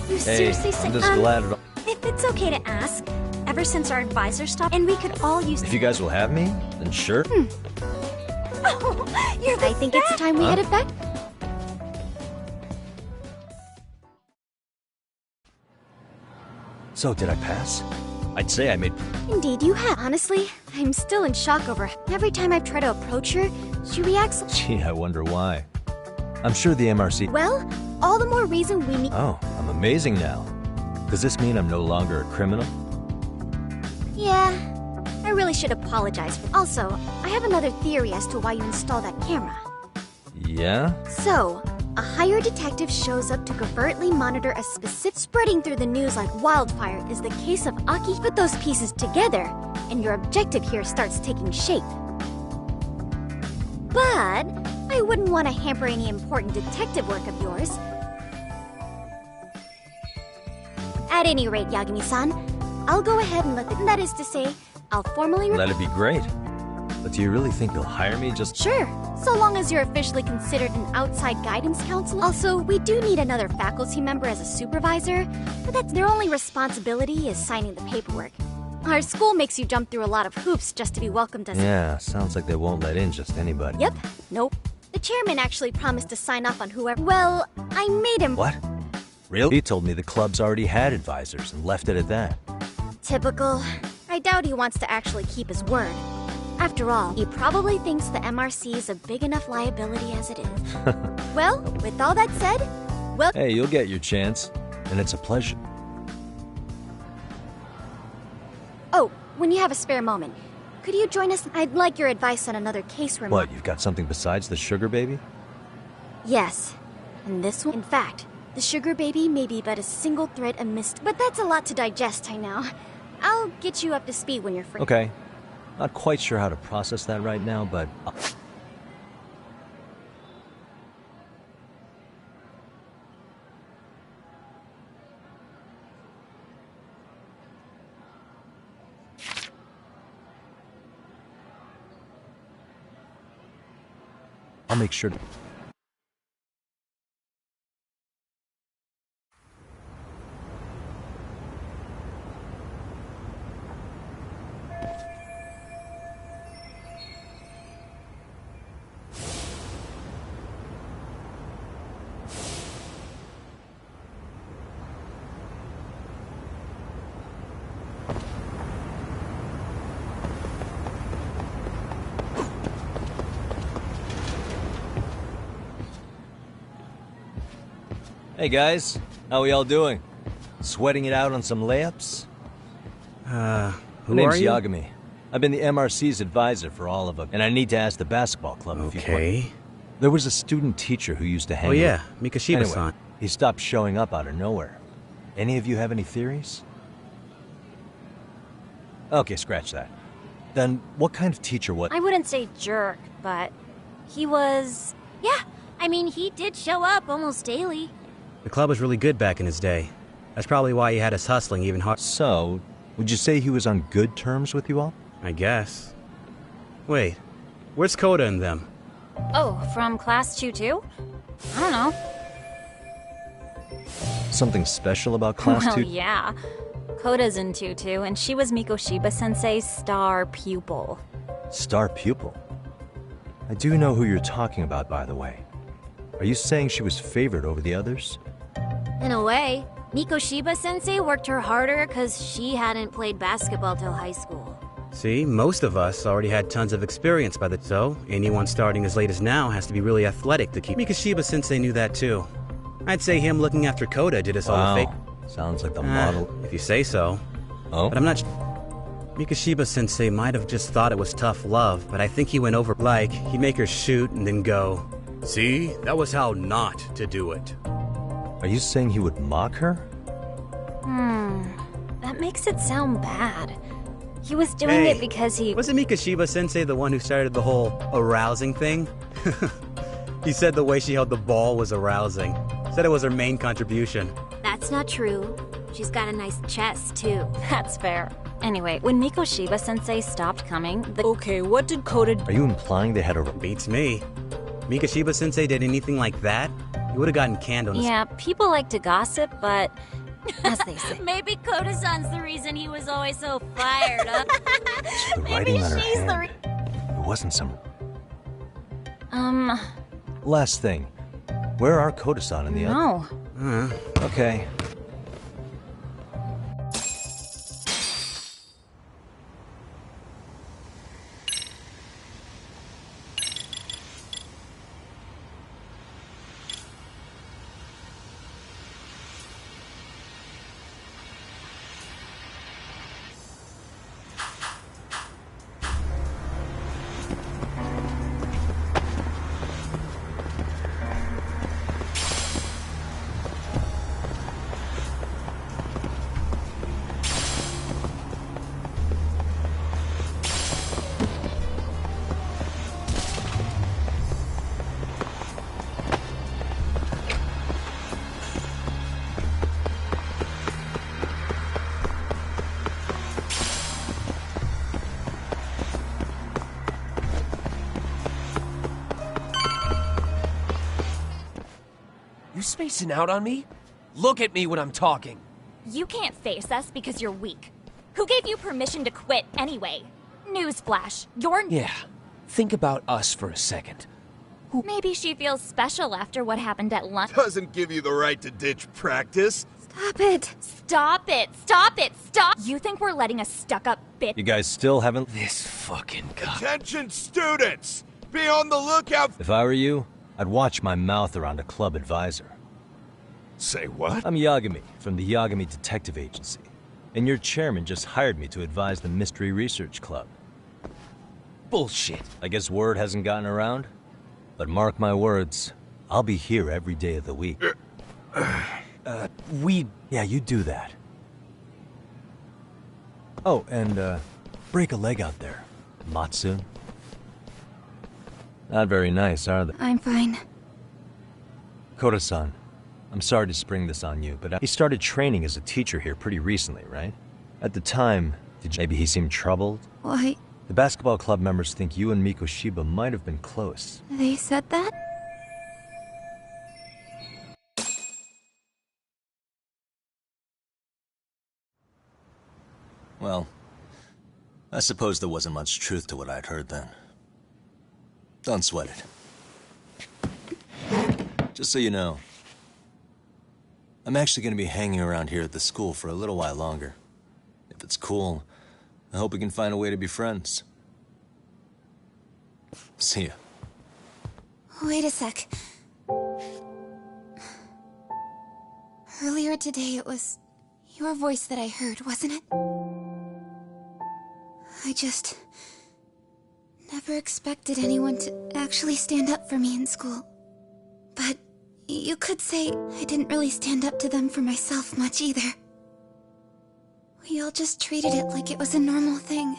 you Hey, seriously I'm say, just glad it all. if it's okay to ask, ever since our advisor stopped, and we could all use. If you guys will have me, then sure. Oh, you're the I think it's time we Huh? headed back. So, did I pass? I'd say I made. Indeed, you have. Honestly, I'm still in shock over every time I've tried to approach her, she reacts. Gee, I wonder why. I'm sure the MRC. Well, all the more reason we need. Oh, I'm amazing now. Does this mean I'm no longer a criminal? Yeah, I really should apologize for. Also, I have another theory as to why you installed that camera. Yeah? So, a hired detective shows up to covertly monitor a specific spreading through the news like wildfire is the case of Aki. Put those pieces together, and your objective here starts taking shape. But I wouldn't want to hamper any important detective work of yours. At any rate, Yagami-san, I'll go ahead and let the... That is to say, I'll formally... That'd be great. But do you really think you'll hire me just... Sure, so long as you're officially considered an outside guidance counselor. Also, we do need another faculty member as a supervisor, but that's their only responsibility is signing the paperwork. Our school makes you jump through a lot of hoops just to be welcomed as... Yeah, sounds like they won't let in just anybody. Yep, nope. The chairman actually promised to sign off on whoever... Well, I made him... What? Really? He told me the club's already had advisors and left it at that. Typical. I doubt he wants to actually keep his word. After all, he probably thinks the MRC is a big enough liability as it is. Well, with all that said, well... Hey, you'll get your chance, and it's a pleasure. Oh, when you have a spare moment, could you join us? I'd like your advice on another case where... What, you've got something besides the sugar baby? Yes. And this one... In fact, the sugar baby may be but a single thread amidst... But that's a lot to digest, I know. I'll get you up to speed when you're free. Okay. Not quite sure how to process that right now, but... I'll make sure to... Hey guys, how we all doing? Sweating it out on some layups? Who My name's are you? Yagami. I've been the MRC's advisor for all of them, and I need to ask the basketball club a few questions. There was a student teacher who used to hang with... yeah, Mikoshiba-san. Anyway, he stopped showing up out of nowhere. Any of you have any theories? Okay, scratch that. Then, what kind of teacher was... I wouldn't say jerk, but he was... Yeah, I mean, he did show up almost daily. The club was really good back in his day. That's probably why he had us hustling even hard. So, would you say he was on good terms with you all? I guess. Wait, where's Coda and them? Oh, from class 2 too? I don't know. Something special about class Well, 2? yeah. Koda's in 2 too, and she was Mikoshiba-sensei's star pupil. Star pupil? I do know who you're talking about, by the way. Are you saying she was favored over the others? In a way, Mikoshiba-sensei worked her harder because she hadn't played basketball till high school. See, most of us already had tons of experience by the... So, anyone starting as late as now has to be really athletic to keep... Mikoshiba-sensei knew that too. I'd say him looking after Koda did us all a fake... Sounds like the model... If you say so. Oh? But I'm not... Mikoshiba-sensei might have just thought it was tough love, but I think he went over... Like, he'd make her shoot and then go... See? That was how not to do it. Are you saying he would mock her? That makes it sound bad. He was doing it because he... Wasn't Mikoshiba-sensei the one who started the whole arousing thing? He said the way she held the ball was arousing. Said it was her main contribution. That's not true. She's got a nice chest, too. That's fair. Anyway, when Mikoshiba-sensei stopped coming, Okay, what did Koda... Are you implying they had a... Beats me. Mikoshiba-sensei did anything like that, he would have gotten canned on the... Yeah, people like to gossip, but... As they say. Maybe Koda-san's the reason he was always so fired up. The writing on her hand. It wasn't some... Last thing. Where are Koda-san and the other... No. Okay. You spacing out on me? Look at me when I'm talking. You can't face us because you're weak. Who gave you permission to quit anyway? Newsflash, you're... Yeah, think about us for a second. Maybe she feels special after what happened at lunch. Doesn't give you the right to ditch practice. Stop it! Stop it! Stop it! Stop! You think we're letting a stuck-up bitch... You guys still haven't... This fucking guy. Attention students! Be on the lookout... If I were you, I'd watch my mouth around a club advisor. Say what? I'm Yagami, from the Yagami Detective Agency. And your chairman just hired me to advise the Mystery Research Club. Bullshit. I guess word hasn't gotten around? But mark my words, I'll be here every day of the week. Yeah, you do that. Oh, and, break a leg out there, Matsu. Not very nice, are they? I'm fine. Koda-san, I'm sorry to spring this on you, but he started training as a teacher here pretty recently, right? At the time, maybe he seemed troubled? Why? The basketball club members think you and Mikoshiba might have been close. They said that? Well, I suppose there wasn't much truth to what I'd heard then. Don't sweat it. Just so you know, I'm actually going to be hanging around here at the school for a little while longer. If it's cool, I hope we can find a way to be friends. See ya. Wait a sec. Earlier today, it was your voice that I heard, wasn't it? I just never expected anyone to actually stand up for me in school. But you could say I didn't really stand up to them for myself much either. We all just treated it like it was a normal thing.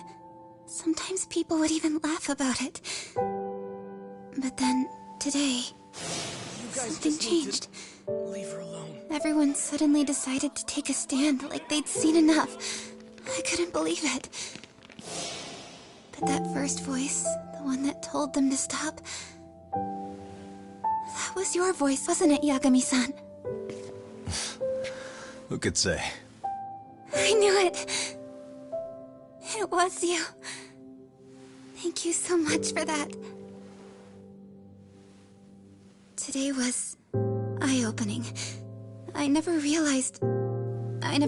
Sometimes people would even laugh about it. But then, today, something changed. Leave her alone. Everyone suddenly decided to take a stand like they'd seen enough. I couldn't believe it. But that first voice, the one that told them to stop, that was your voice, wasn't it, Yagami-san? Who could say? I knew it. It was you. Thank you so much for that. Today was eye-opening. I never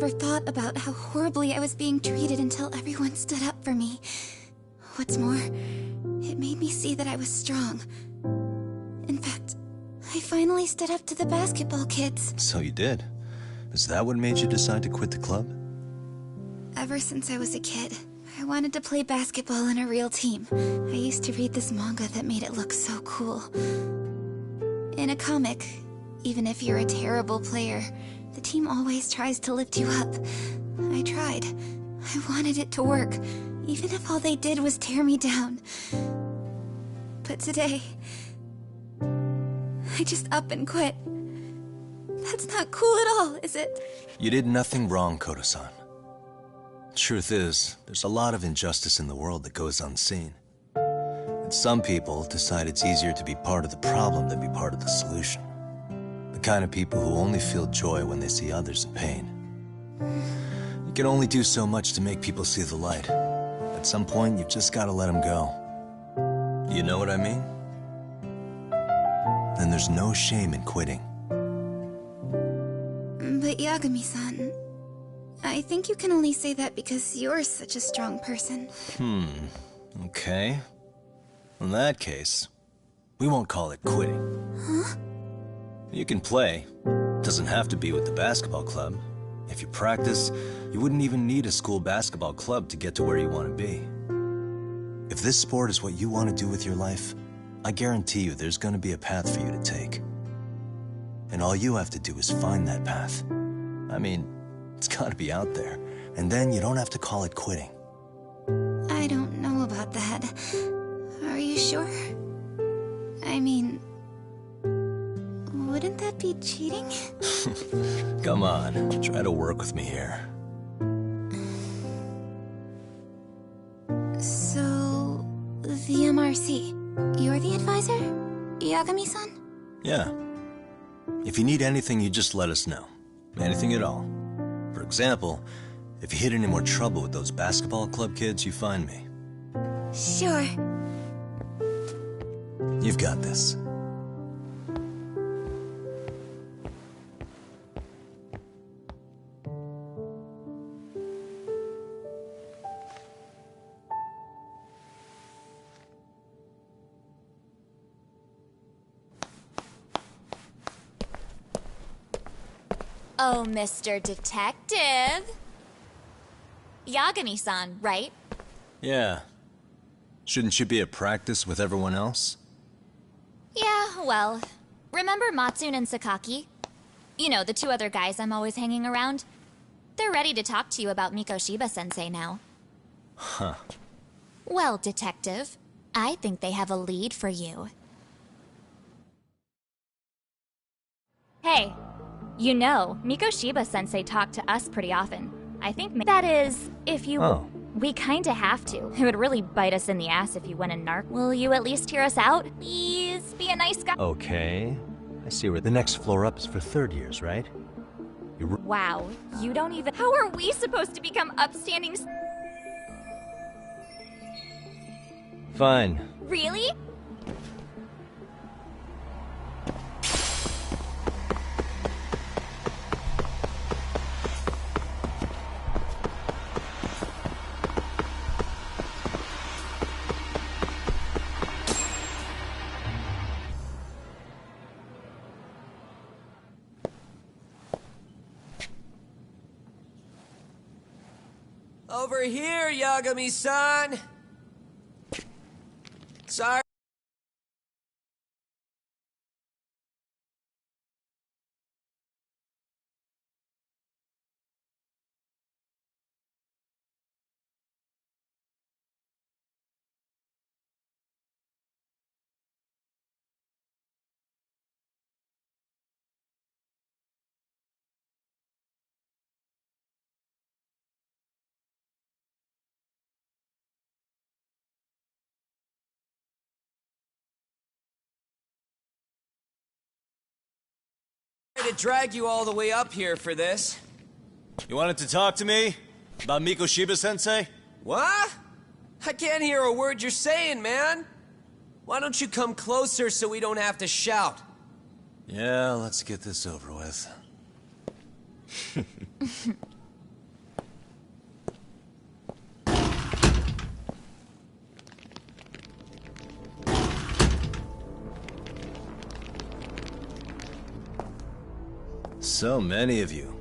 thought about how horribly I was being treated until everyone stood up for me. What's more, it made me see that I was strong. In fact, I finally stood up to the basketball kids. So you did. Is that what made you decide to quit the club? Ever since I was a kid, I wanted to play basketball in a real team. I used to read this manga that made it look so cool. In a comic, even if you're a terrible player, the team always tries to lift you up. I tried. I wanted it to work, even if all they did was tear me down. But today, I just up and quit. That's not cool at all, is it? You did nothing wrong, Koto-san. Truth is, there's a lot of injustice in the world that goes unseen. And some people decide it's easier to be part of the problem than be part of the solution. The kind of people who only feel joy when they see others in pain. You can only do so much to make people see the light. At some point, you've just got to let them go. You know what I mean? Then there's no shame in quitting. But Yagami-san, I think you can only say that because you're such a strong person. Okay. In that case, we won't call it quitting. Huh? You can play. Doesn't have to be with the basketball club. If you practice, you wouldn't even need a school basketball club to get to where you want to be. If this sport is what you want to do with your life, I guarantee you there's going to be a path for you to take. And all you have to do is find that path. I mean, it's got to be out there. And then you don't have to call it quitting. I don't know about that. Are you sure? I mean, wouldn't that be cheating? Come on, try to work with me here. So, the MRC, you're the advisor? Yagami-san? Yeah. If you need anything, you just let us know. Anything at all. For example, if you hit any more trouble with those basketball club kids, you find me. Sure. You've got this. Oh, Mr. Detective. Yagami-san, right? Yeah. Shouldn't you be at practice with everyone else? Yeah, well, remember Matsune and Sakaki? You know, the two other guys I'm always hanging around? They're ready to talk to you about Mikoshiba-sensei now. Huh. Well, Detective, I think they have a lead for you. Hey, you know, Mikoshiba-sensei talked to us pretty often. I think that is, if you... Oh. We kinda have to. It would really bite us in the ass if you went and narc. Will you at least hear us out? Please, be a nice guy. Okay. I see where the next floor up is for third years, right? Wow, you don't even... How are we supposed to become upstanding... Fine. Really? Over here, Yagami-san! Sorry. To drag you all the way up here for this. You wanted to talk to me? About Mikoshiba-sensei? What? I can't hear a word you're saying, man. Why don't you come closer so we don't have to shout? Yeah, let's get this over with. So many of you.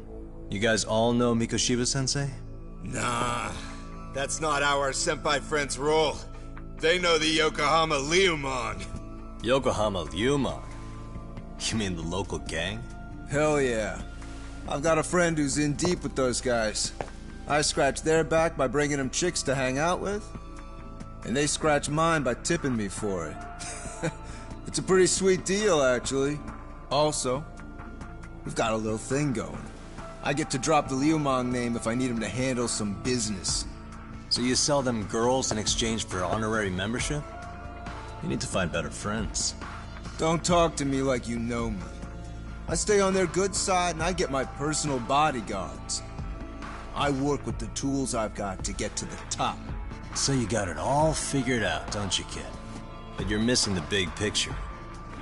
You guys all know Mikoshiba-sensei? Nah, that's not how our senpai friends roll. They know the Yokohama Liumang. Yokohama Liumang? You mean the local gang? Hell yeah. I've got a friend who's in deep with those guys. I scratch their back by bringing them chicks to hang out with, and they scratch mine by tipping me for it. It's a pretty sweet deal, actually. Also, we've got a little thing going. I get to drop the Liumang name if I need him to handle some business. So you sell them girls in exchange for honorary membership? You need to find better friends. Don't talk to me like you know me. I stay on their good side and I get my personal bodyguards. I work with the tools I've got to get to the top. So you got it all figured out, don't you, kid? But you're missing the big picture.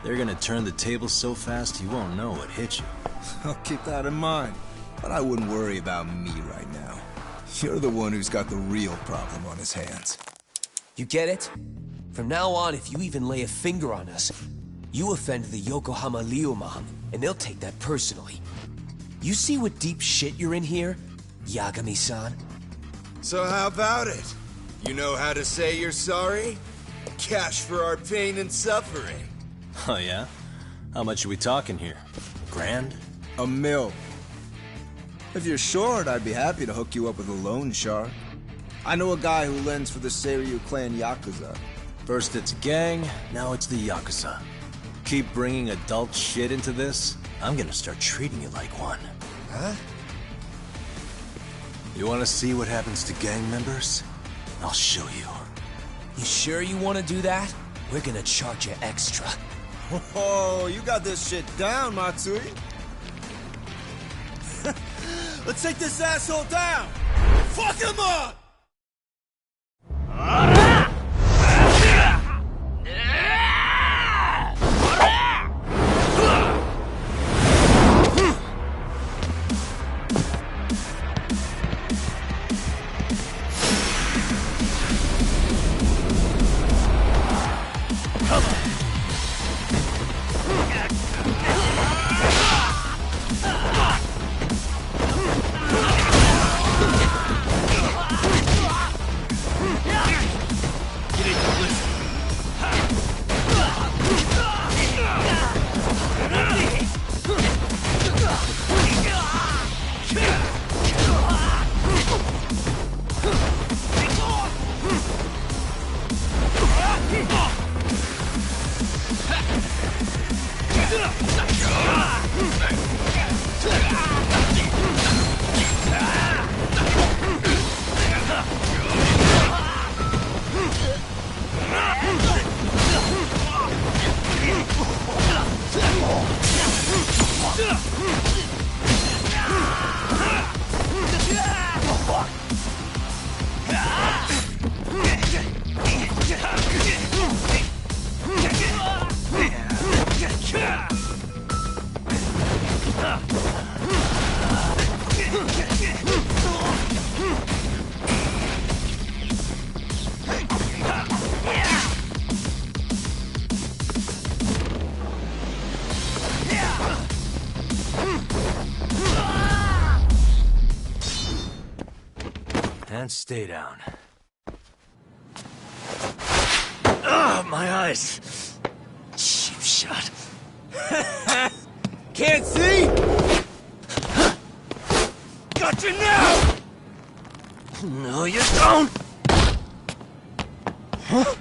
They're gonna turn the tables so fast you won't know what hit you. I'll keep that in mind. But I wouldn't worry about me right now. You're the one who's got the real problem on his hands. You get it? From now on, if you even lay a finger on us, you offend the Yokohama Liumang, and they'll take that personally. You see what deep shit you're in here, Yagami-san? So how about it? You know how to say you're sorry? Cash for our pain and suffering. Oh yeah? How much are we talking here? Grand? $1 million. If you're short, I'd be happy to hook you up with a loan shark. I know a guy who lends for the Seiryu clan Yakuza. First it's gang, now it's the Yakuza. Keep bringing adult shit into this, I'm gonna start treating you like one. Huh? You wanna see what happens to gang members? I'll show you. You sure you want to do that? We're gonna charge you extra. Oh, you got this shit down, Matsui. Let's take this asshole down! Fuck him up! And stay down. Ugh, my eyes. Cheap shot. Can't see? Got you now! No, you don't! Huh?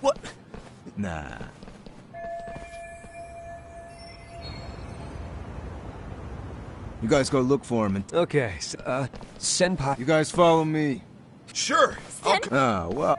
What? Nah. You guys go look for him and... Okay, Senpai... You guys follow me. Sure. Ah, well...